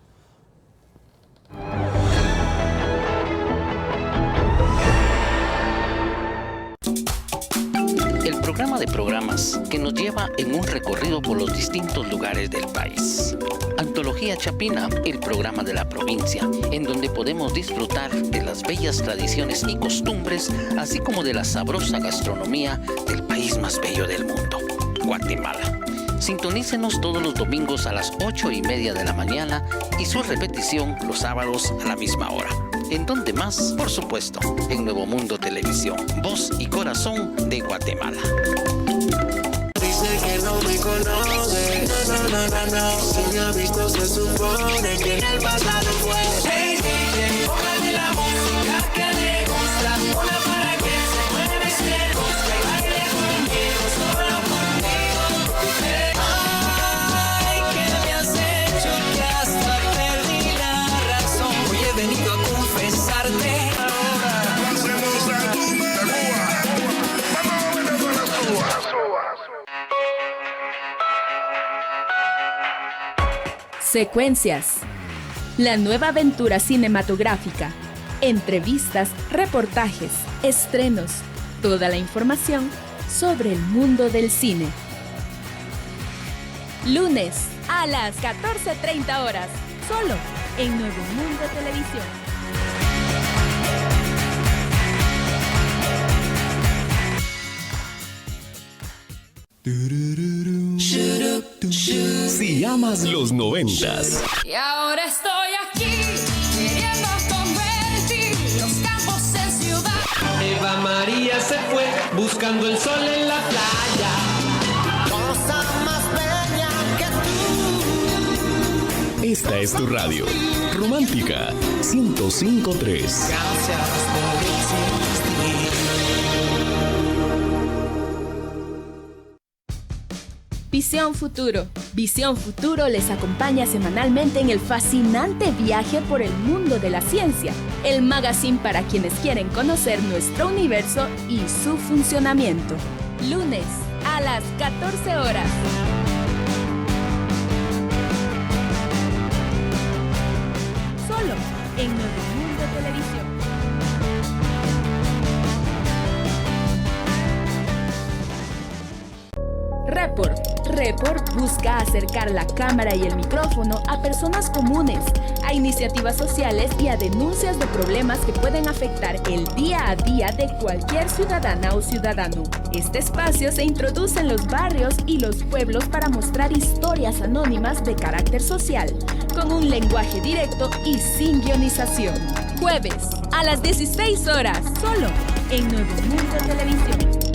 El programa de programas que nos lleva en un recorrido por los distintos lugares del país. Antología Chapina, el programa de la provincia, en donde podemos disfrutar de las bellas tradiciones y costumbres, así como de la sabrosa gastronomía del país más bello del mundo, Guatemala. Sintonícenos todos los domingos a las 8:30 de la mañana y su repetición los sábados a la misma hora. ¿En dónde más? Por supuesto, en Nuevo Mundo Televisión, voz y corazón de Guatemala. Dice que no me conoce, no, si me ha visto se supone que en el pasado fue. Hey, DJ, póngale la música que le gusta, una para que se mueve, se gusta y baile conmigo, solo conmigo. Ay, ¿qué me has hecho que hasta perdí la razón? Hoy he venido a confesarte. Secuencias. La nueva aventura cinematográfica. Entrevistas, reportajes, estrenos. Toda la información sobre el mundo del cine. Lunes a las 14:30 horas. Solo en Nuevo Mundo Televisión. Si amas los 90s. Y ahora estoy aquí, queriendo convertir los campos en ciudad. Eva María se fue buscando el sol en la playa. Cosa más bella que tú. Esta es tu radio. Romántica 105.3. Gracias por existir. Visión Futuro. Visión Futuro les acompaña semanalmente en el fascinante viaje por el mundo de la ciencia, el magazine para quienes quieren conocer nuestro universo y su funcionamiento. Lunes a las 14 horas. Solo en Nuevo Mundo Televisión. Report busca acercar la cámara y el micrófono a personas comunes, a iniciativas sociales y a denuncias de problemas que pueden afectar el día a día de cualquier ciudadana o ciudadano. Este espacio se introduce en los barrios y los pueblos para mostrar historias anónimas de carácter social, con un lenguaje directo y sin guionización. Jueves a las 16 horas, solo en Nuevo Mundo Televisión.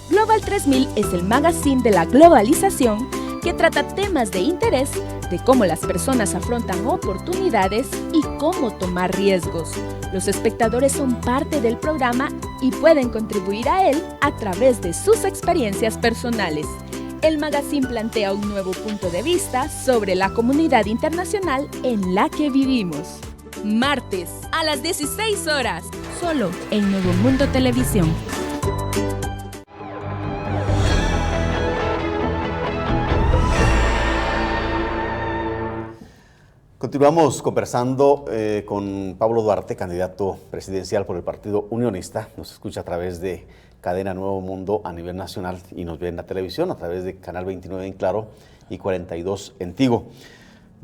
Global 3000 es el magazine de la globalización que trata temas de interés de cómo las personas afrontan oportunidades y cómo tomar riesgos. Los espectadores son parte del programa y pueden contribuir a él a través de sus experiencias personales. El magazine plantea un nuevo punto de vista sobre la comunidad internacional en la que vivimos. Martes a las 16 horas, solo en Nuevo Mundo Televisión. Continuamos conversando con Pablo Duarte, candidato presidencial por el Partido Unionista. Nos escucha a través de Cadena Nuevo Mundo a nivel nacional y nos ve en la televisión a través de Canal 29 en Claro y 42 en Tigo.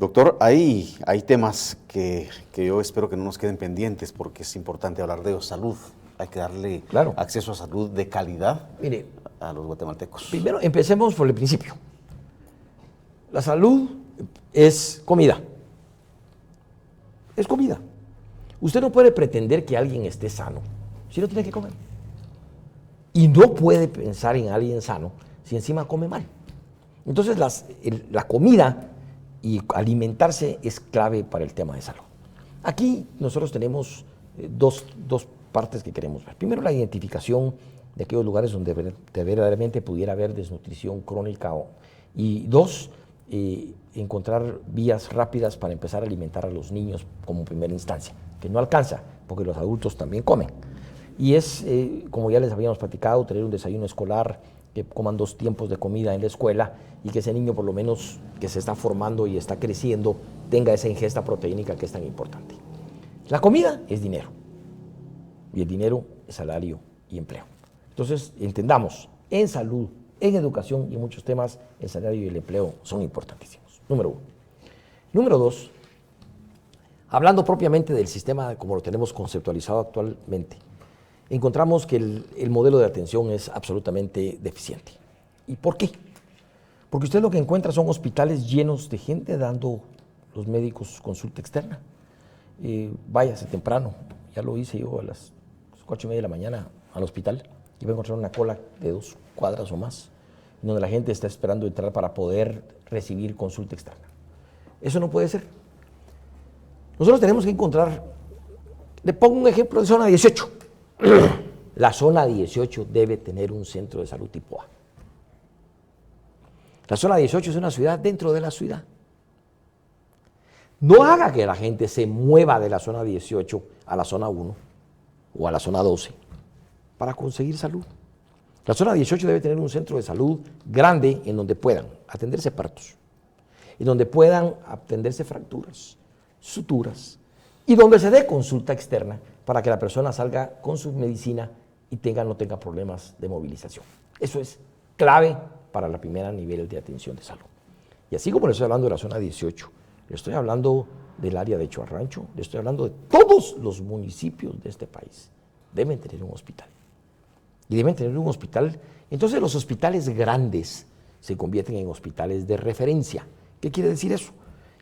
Doctor, hay temas que yo espero que no nos queden pendientes porque es importante hablar de salud. Hay que darle acceso a salud de calidad a los guatemaltecos. Primero, empecemos por el principio. La salud es comida. Es comida. Usted no puede pretender que alguien esté sano si no tiene que comer. Y no puede pensar en alguien sano si encima come mal. Entonces la comida y alimentarse es clave para el tema de salud. Aquí nosotros tenemos dos partes que queremos ver. Primero, la identificación de aquellos lugares donde verdaderamente pudiera haber desnutrición crónica. Y dos, encontrar vías rápidas para empezar a alimentar a los niños como primera instancia, que no alcanza, porque los adultos también comen. Y es, como ya les habíamos platicado, tener un desayuno escolar, que coman 2 tiempos de comida en la escuela y que ese niño, por lo menos que se está formando y está creciendo, tenga esa ingesta proteínica que es tan importante. La comida es dinero, y el dinero es salario y empleo. Entonces, entendamos, en salud, en educación y en muchos temas, el salario y el empleo son importantísimos. Número 1. Número 2, hablando propiamente del sistema como lo tenemos conceptualizado actualmente, encontramos que el modelo de atención es absolutamente deficiente. ¿Y por qué? Porque usted lo que encuentra son hospitales llenos de gente dando los médicos consulta externa. Váyase temprano, ya lo hice yo a las 4:30 de la mañana al hospital y voy a encontrar una cola de 2 cuadras o más, donde la gente está esperando entrar para poder recibir consulta externa. Eso no puede ser. Nosotros tenemos que encontrar, le pongo un ejemplo de zona 18. La zona 18 debe tener un centro de salud tipo A. La zona 18 es una ciudad dentro de la ciudad. No haga que la gente se mueva de la zona 18 a la zona 1 o a la zona 12 para conseguir salud. La zona 18 debe tener un centro de salud grande en donde puedan atenderse partos, en donde puedan atenderse fracturas, suturas, y donde se dé consulta externa para que la persona salga con su medicina y no tenga problemas de movilización. Eso es clave para la primera nivel de atención de salud. Y así como le estoy hablando de la zona 18, le estoy hablando del área de Choarrancho, le estoy hablando de todos los municipios de este país. Deben tener un hospital. Y deben tener un hospital. Entonces los hospitales grandes se convierten en hospitales de referencia. ¿Qué quiere decir eso?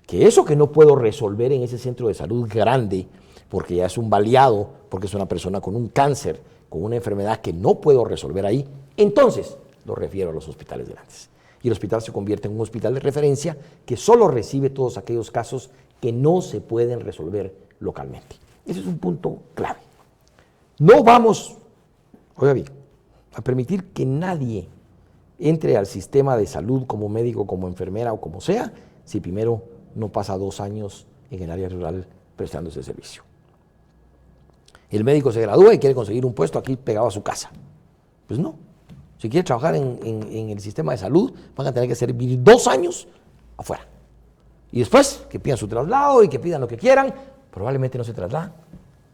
Que eso que no puedo resolver en ese centro de salud grande, porque ya es un baleado, porque es una persona con un cáncer, con una enfermedad que no puedo resolver ahí, entonces lo refiero a los hospitales grandes. Y el hospital se convierte en un hospital de referencia que solo recibe todos aquellos casos que no se pueden resolver localmente. Ese es un punto clave. No vamos, oiga bien, a permitir que nadie entre al sistema de salud como médico, como enfermera o como sea, si primero no pasa 2 años en el área rural prestando ese servicio. El médico se gradúa y quiere conseguir un puesto aquí pegado a su casa. Pues no. Si quiere trabajar en el sistema de salud, van a tener que servir 2 años afuera. Y después, que pidan su traslado y que pidan lo que quieran, probablemente no se trasladan.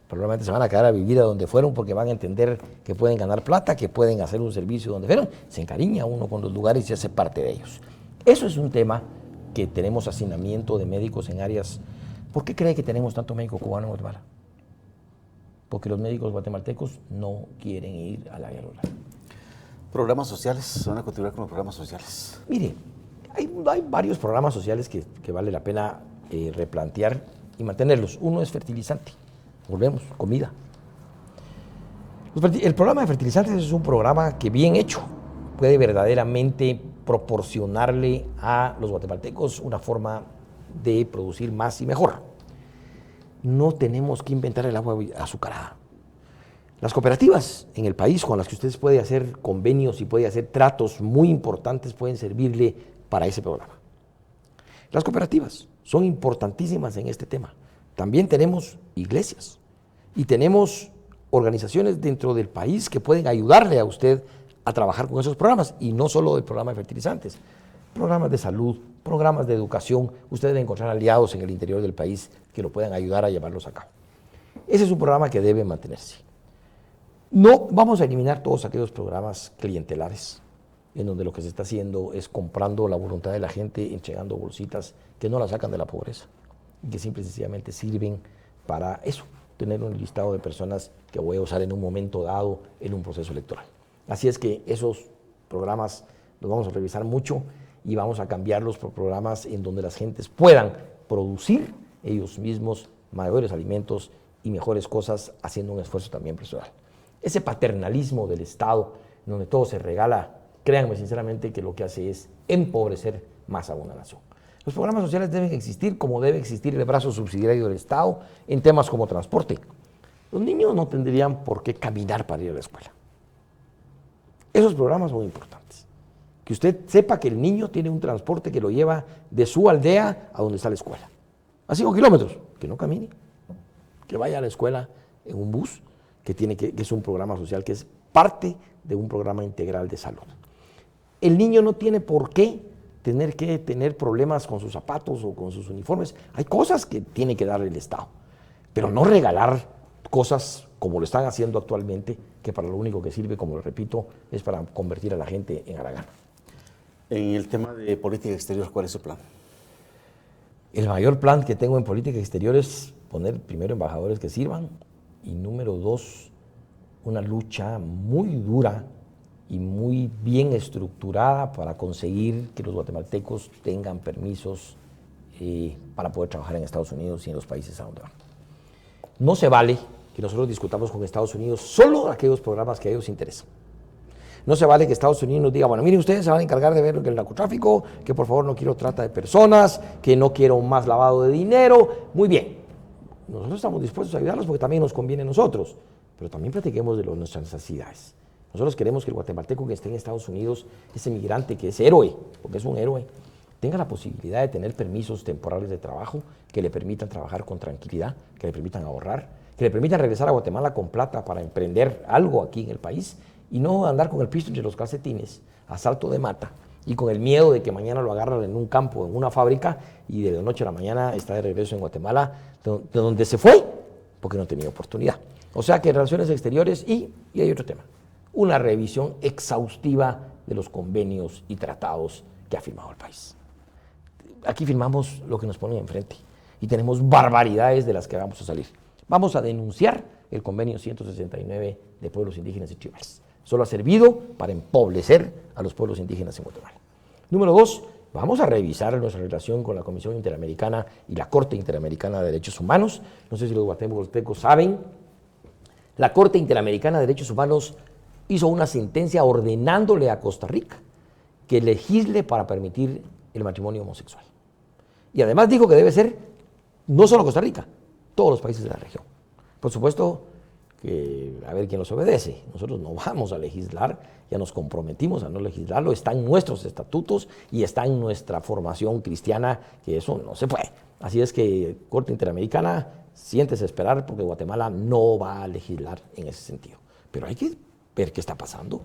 Probablemente se van a quedar a vivir a donde fueron porque van a entender que pueden ganar plata, que pueden hacer un servicio donde fueron. Se encariña uno con los lugares y se hace parte de ellos. Eso es un tema que tenemos hacinamiento de médicos en áreas. ¿Por qué cree que tenemos tanto médico cubano en Guatemala? Porque los médicos guatemaltecos no quieren ir al área rural. ¿Programas sociales? ¿Se van a continuar con los programas sociales? Mire, hay varios programas sociales que vale la pena replantear y mantenerlos. Uno es fertilizante. Volvemos, comida. El programa de fertilizantes es un programa que bien hecho puede verdaderamente proporcionarle a los guatemaltecos una forma de producir más y mejor. No tenemos que inventar el agua azucarada. Las cooperativas en el país con las que ustedes pueden hacer convenios y pueden hacer tratos muy importantes pueden servirle para ese programa. Las cooperativas son importantísimas en este tema. También tenemos iglesias y tenemos organizaciones dentro del país que pueden ayudarle a usted a trabajar con esos programas, y no solo el programa de fertilizantes, programas de salud, programas de educación. Usted debe encontrar aliados en el interior del país que lo puedan ayudar a llevarlos a cabo. Ese es un programa que debe mantenerse. No vamos a eliminar todos aquellos programas clientelares en donde lo que se está haciendo es comprando la voluntad de la gente, entregando bolsitas que no la sacan de la pobreza y que simple y sencillamente sirven para eso, tener un listado de personas que voy a usar en un momento dado en un proceso electoral. Así es que esos programas los vamos a revisar mucho y vamos a cambiarlos por programas en donde las gentes puedan producir ellos mismos mayores alimentos y mejores cosas, haciendo un esfuerzo también personal. Ese paternalismo del Estado, en donde todo se regala, créanme sinceramente que lo que hace es empobrecer más a una nación. Los programas sociales deben existir como debe existir el brazo subsidiario del Estado en temas como transporte. Los niños no tendrían por qué caminar para ir a la escuela. Esos programas son importantes. Que usted sepa que el niño tiene un transporte que lo lleva de su aldea a donde está la escuela. A 5 kilómetros, que no camine, que vaya a la escuela en un bus, que es un programa social que es parte de un programa integral de salud. El niño no tiene por qué tener problemas con sus zapatos o con sus uniformes. Hay cosas que tiene que darle el Estado, pero no regalar cosas como lo están haciendo actualmente, que para lo único que sirve, como lo repito, es para convertir a la gente en haragana. En el tema de política exterior, ¿cuál es su plan? El mayor plan que tengo en política exterior es poner primero embajadores que sirvan y número 2, una lucha muy dura y muy bien estructurada para conseguir que los guatemaltecos tengan permisos para poder trabajar en Estados Unidos y en los países a donde van. No se vale que nosotros discutamos con Estados Unidos solo aquellos programas que a ellos interesan. No se vale que Estados Unidos nos diga, bueno, miren, ustedes se van a encargar de ver lo que es el narcotráfico, que por favor no quiero trata de personas, que no quiero más lavado de dinero. Muy bien, nosotros estamos dispuestos a ayudarlos porque también nos conviene a nosotros, pero también platiquemos de nuestras necesidades. Nosotros queremos que el guatemalteco que esté en Estados Unidos, ese migrante que es héroe, porque es un héroe, tenga la posibilidad de tener permisos temporales de trabajo que le permitan trabajar con tranquilidad, que le permitan ahorrar, que le permitan regresar a Guatemala con plata para emprender algo aquí en el país y no andar con el pisto entre los calcetines, a salto de mata, y con el miedo de que mañana lo agarran en un campo, en una fábrica, y de la noche a la mañana está de regreso en Guatemala, de donde se fue, porque no tenía oportunidad. O sea que relaciones exteriores y hay otro tema, una revisión exhaustiva de los convenios y tratados que ha firmado el país. Aquí firmamos lo que nos ponen enfrente y tenemos barbaridades de las que vamos a salir. Vamos a denunciar el convenio 169 de pueblos indígenas y tribales. Solo ha servido para empobrecer a los pueblos indígenas en Guatemala. Número 2, vamos a revisar nuestra relación con la Comisión Interamericana y la Corte Interamericana de Derechos Humanos. No sé si los guatemaltecos saben, la Corte Interamericana de Derechos Humanos hizo una sentencia ordenándole a Costa Rica que legisle para permitir el matrimonio homosexual. Y además dijo que debe ser no solo Costa Rica, todos los países de la región. Por supuesto, a ver quién los obedece. Nosotros no vamos a legislar, ya nos comprometimos a no legislarlo, está en nuestros estatutos y está en nuestra formación cristiana, que eso no se puede. Así es que Corte Interamericana, siéntese a esperar porque Guatemala no va a legislar en ese sentido. Pero hay que ver qué está pasando.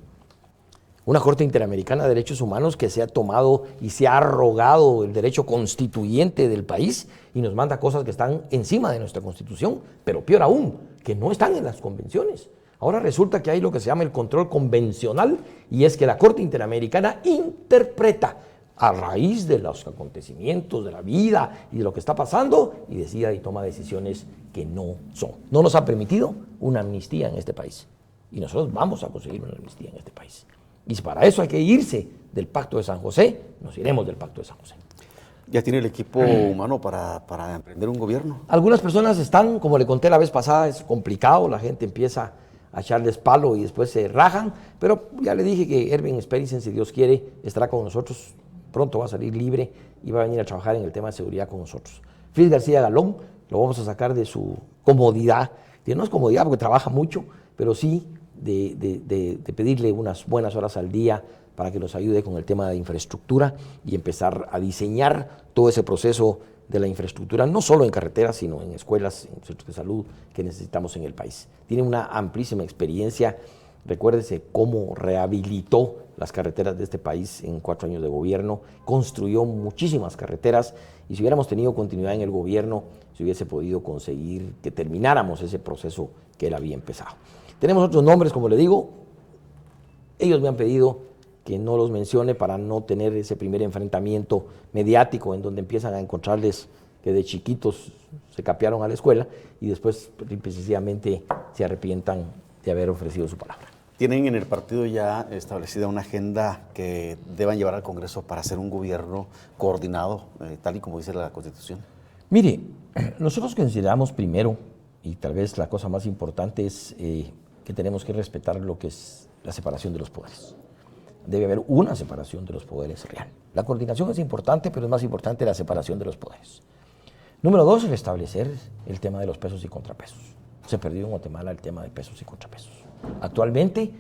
Una Corte Interamericana de Derechos Humanos que se ha tomado y se ha arrogado el derecho constituyente del país y nos manda cosas que están encima de nuestra Constitución, pero peor aún, que no están en las convenciones. Ahora resulta que hay lo que se llama el control convencional y es que la Corte Interamericana interpreta a raíz de los acontecimientos de la vida y de lo que está pasando y decida y toma decisiones que no son. No nos ha permitido una amnistía en este país y nosotros vamos a conseguir una amnistía en este país. Y si para eso hay que irse del Pacto de San José, nos iremos del Pacto de San José. ¿Ya tiene el equipo humano para emprender un gobierno? Algunas personas están, como le conté la vez pasada, es complicado, la gente empieza a echarles palo y después se rajan, pero ya le dije que Erwin Sperrisen, si Dios quiere, estará con nosotros, pronto va a salir libre y va a venir a trabajar en el tema de seguridad con nosotros. Félix García Galón, lo vamos a sacar de su comodidad, que no es comodidad porque trabaja mucho, pero sí de pedirle unas buenas horas al día para que nos ayude con el tema de infraestructura y empezar a diseñar todo ese proceso de la infraestructura, no solo en carreteras, sino en escuelas, en centros de salud que necesitamos en el país. Tiene una amplísima experiencia, recuérdese cómo rehabilitó las carreteras de este país en 4 años de gobierno, construyó muchísimas carreteras y si hubiéramos tenido continuidad en el gobierno, se hubiese podido conseguir que termináramos ese proceso que él había empezado. Tenemos otros nombres, como le digo, ellos me han pedido que no los mencione para no tener ese primer enfrentamiento mediático en donde empiezan a encontrarles que de chiquitos se capearon a la escuela y después precisamente se arrepientan de haber ofrecido su palabra. ¿Tienen en el partido ya establecida una agenda que deban llevar al Congreso para hacer un gobierno coordinado, tal y como dice la Constitución? Mire, nosotros consideramos primero, y tal vez la cosa más importante es que tenemos que respetar lo que es la separación de los poderes. Debe haber una separación de los poderes real. La coordinación es importante, pero es más importante la separación de los poderes. Número 2, restablecer el tema de los pesos y contrapesos. Se perdió en Guatemala el tema de pesos y contrapesos. Actualmente,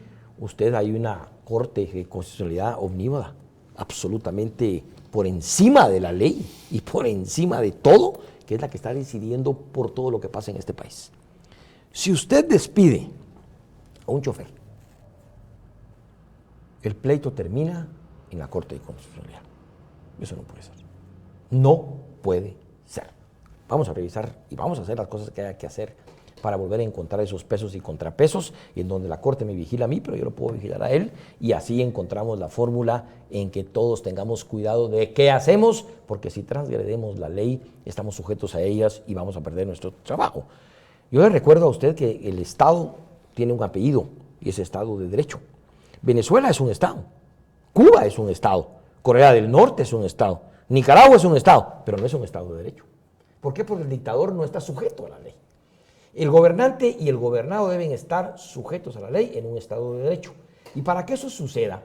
hay una Corte de Constitucionalidad omnímoda, absolutamente por encima de la ley y por encima de todo, que es la que está decidiendo por todo lo que pasa en este país. Si usted despide a un chofer, el pleito termina en la Corte de Constitucionalidad. Eso no puede ser. No puede ser. Vamos a revisar y vamos a hacer las cosas que haya que hacer para volver a encontrar esos pesos y contrapesos en donde la Corte me vigila a mí, pero yo lo puedo vigilar a él y así encontramos la fórmula en que todos tengamos cuidado de qué hacemos, porque si transgredemos la ley estamos sujetos a ellas y vamos a perder nuestro trabajo. Yo le recuerdo a usted que el Estado tiene un apellido y es Estado de Derecho. Venezuela es un Estado, Cuba es un Estado, Corea del Norte es un Estado, Nicaragua es un Estado, pero no es un Estado de Derecho. ¿Por qué? Porque el dictador no está sujeto a la ley. El gobernante y el gobernado deben estar sujetos a la ley en un Estado de Derecho. Y para que eso suceda,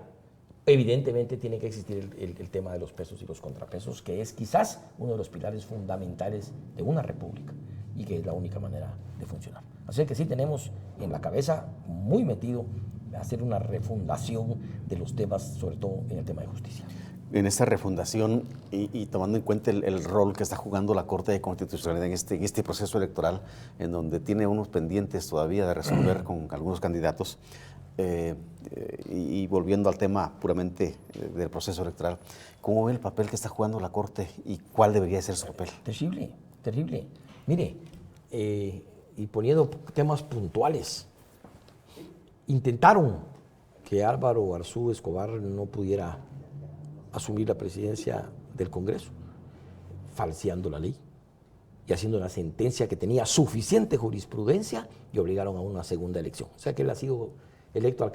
evidentemente tiene que existir el tema de los pesos y los contrapesos, que es quizás uno de los pilares fundamentales de una república y que es la única manera de funcionar. Así que sí tenemos en la cabeza muy metido hacer una refundación de los temas, sobre todo en el tema de justicia. En esta refundación y tomando en cuenta el rol que está jugando la Corte de Constitucionalidad en este proceso electoral, en donde tiene unos pendientes todavía de resolver con algunos candidatos, y volviendo al tema puramente del proceso electoral, ¿cómo ve el papel que está jugando la Corte y cuál debería ser su papel? Terrible, terrible. Mire, y poniendo temas puntuales, intentaron que Álvaro Arzú Escobar no pudiera asumir la presidencia del Congreso, falseando la ley y haciendo una sentencia que tenía suficiente jurisprudencia y obligaron a una segunda elección. O sea que él ha sido electo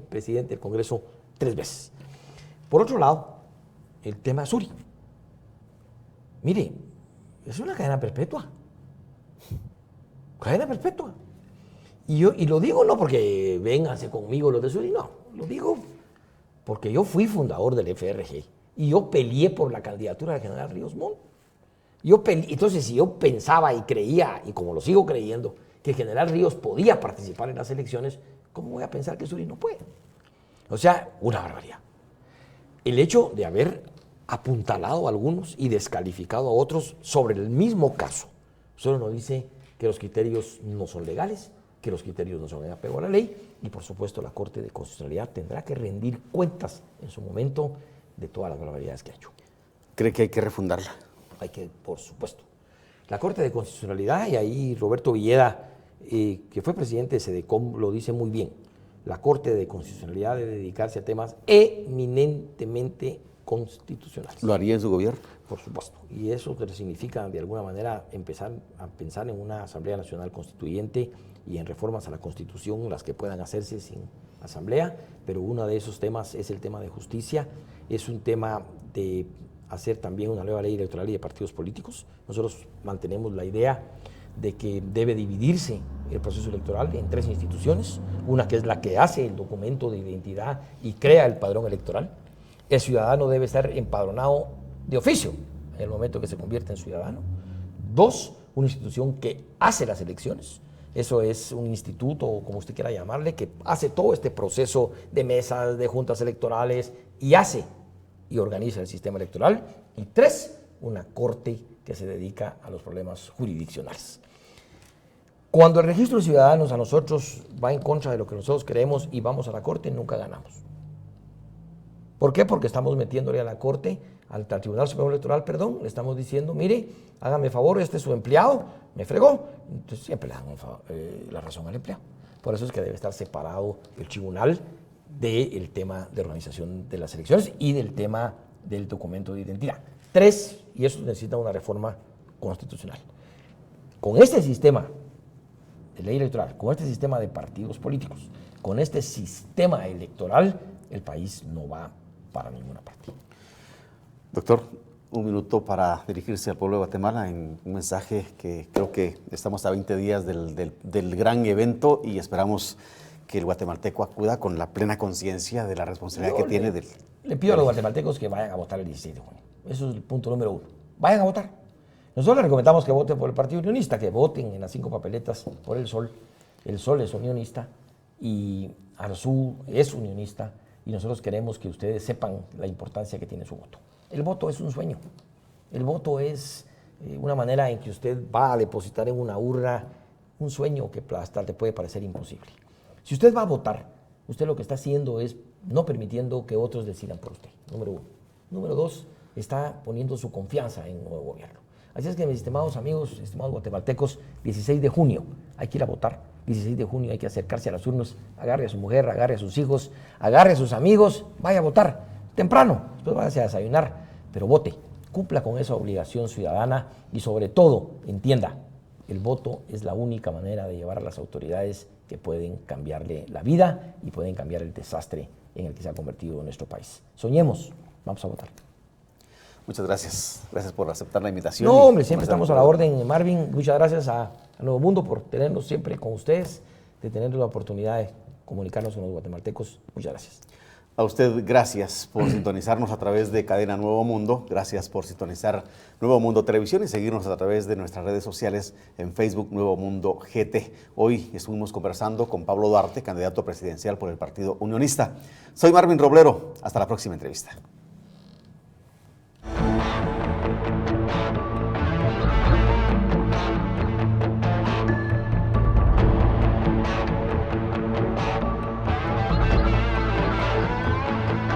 presidente del Congreso 3 veces. Por otro lado, el tema Suri. Mire, es una cadena perpetua. Cadena perpetua. Y lo digo no porque vénganse conmigo los de Suri, no. Lo digo porque yo fui fundador del FRG y yo peleé por la candidatura del general Ríos Montt. Entonces, si yo pensaba y creía, y como lo sigo creyendo, que General Ríos podía participar en las elecciones, ¿cómo voy a pensar que Suri no puede? O sea, una barbaridad. El hecho de haber apuntalado a algunos y descalificado a otros sobre el mismo caso, solo nos dice que los criterios no son legales, que los criterios no son en apego a la ley, y por supuesto la Corte de Constitucionalidad tendrá que rendir cuentas en su momento de todas las barbaridades que ha hecho. ¿Cree que hay que refundarla? Hay que, por supuesto. La Corte de Constitucionalidad, y ahí Roberto Villeda, que fue presidente de SEDECOM, lo dice muy bien. La Corte de Constitucionalidad debe dedicarse a temas eminentemente constitucionales. ¿Lo haría en su gobierno? Por supuesto. Y eso significa, de alguna manera, empezar a pensar en una Asamblea Nacional Constituyente y en reformas a la Constitución, las que puedan hacerse sin Asamblea, pero uno de esos temas es el tema de justicia, es un tema de hacer también una nueva ley electoral y de partidos políticos. Nosotros mantenemos la idea de que debe dividirse el proceso electoral en 3 instituciones, una que es la que hace el documento de identidad y crea el padrón electoral. El ciudadano debe estar empadronado de oficio en el momento que se convierte en ciudadano. 2, una institución que hace las elecciones. Eso es un instituto, o como usted quiera llamarle, que hace todo este proceso de mesas, de juntas electorales, y hace y organiza el sistema electoral. Y 3, una corte que se dedica a los problemas jurisdiccionales. Cuando el registro de ciudadanos a nosotros va en contra de lo que nosotros queremos y vamos a la corte, nunca ganamos. ¿Por qué? Porque estamos metiéndole a la corte, al Tribunal Supremo Electoral, perdón, le estamos diciendo, mire, hágame favor, este es su empleado, me fregó. Entonces siempre le dan la razón al empleado. Por eso es que debe estar separado el tribunal del tema de organización de las elecciones y del tema del documento de identidad. 3, y eso necesita una reforma constitucional. Con este sistema de ley electoral, con este sistema de partidos políticos, con este sistema electoral, el país no va para ninguna parte. Doctor, un minuto para dirigirse al pueblo de Guatemala en un mensaje que creo que estamos a 20 días del gran evento y esperamos que el guatemalteco acuda con la plena conciencia de la responsabilidad que tiene. Le pido a los guatemaltecos que vayan a votar el 16 de junio. Eso es el punto número 1. Vayan a votar. Nosotros les recomendamos que voten por el Partido Unionista, que voten en las 5 papeletas por el Sol. El Sol es unionista y Arzú es unionista y nosotros queremos que ustedes sepan la importancia que tiene su voto. El voto es un sueño. El voto es una manera en que usted va a depositar en una urna un sueño que hasta le puede parecer imposible. Si usted va a votar, usted lo que está haciendo es no permitiendo que otros decidan por usted, número 1. Número 2, está poniendo su confianza en un nuevo gobierno. Así es que, mis estimados amigos, estimados guatemaltecos, 16 de junio hay que ir a votar. 16 de junio hay que acercarse a las urnas, agarre a su mujer, agarre a sus hijos, agarre a sus amigos, vaya a votar temprano, después váyase a desayunar, pero vote, cumpla con esa obligación ciudadana y sobre todo, entienda, el voto es la única manera de llevar a las autoridades que pueden cambiarle la vida y pueden cambiar el desastre en el que se ha convertido nuestro país. Soñemos, vamos a votar. Muchas gracias. Gracias por aceptar la invitación. No, hombre, siempre estamos a la orden, Marvin. Muchas gracias a Nuevo Mundo por tenernos siempre con ustedes, de tener la oportunidad de comunicarnos con los guatemaltecos. Muchas gracias. A usted, gracias por sintonizarnos a través de Cadena Nuevo Mundo. Gracias por sintonizar Nuevo Mundo Televisión y seguirnos a través de nuestras redes sociales en Facebook Nuevo Mundo GT. Hoy estuvimos conversando con Pablo Duarte, candidato presidencial por el Partido Unionista. Soy Marvin Roblero. Hasta la próxima entrevista.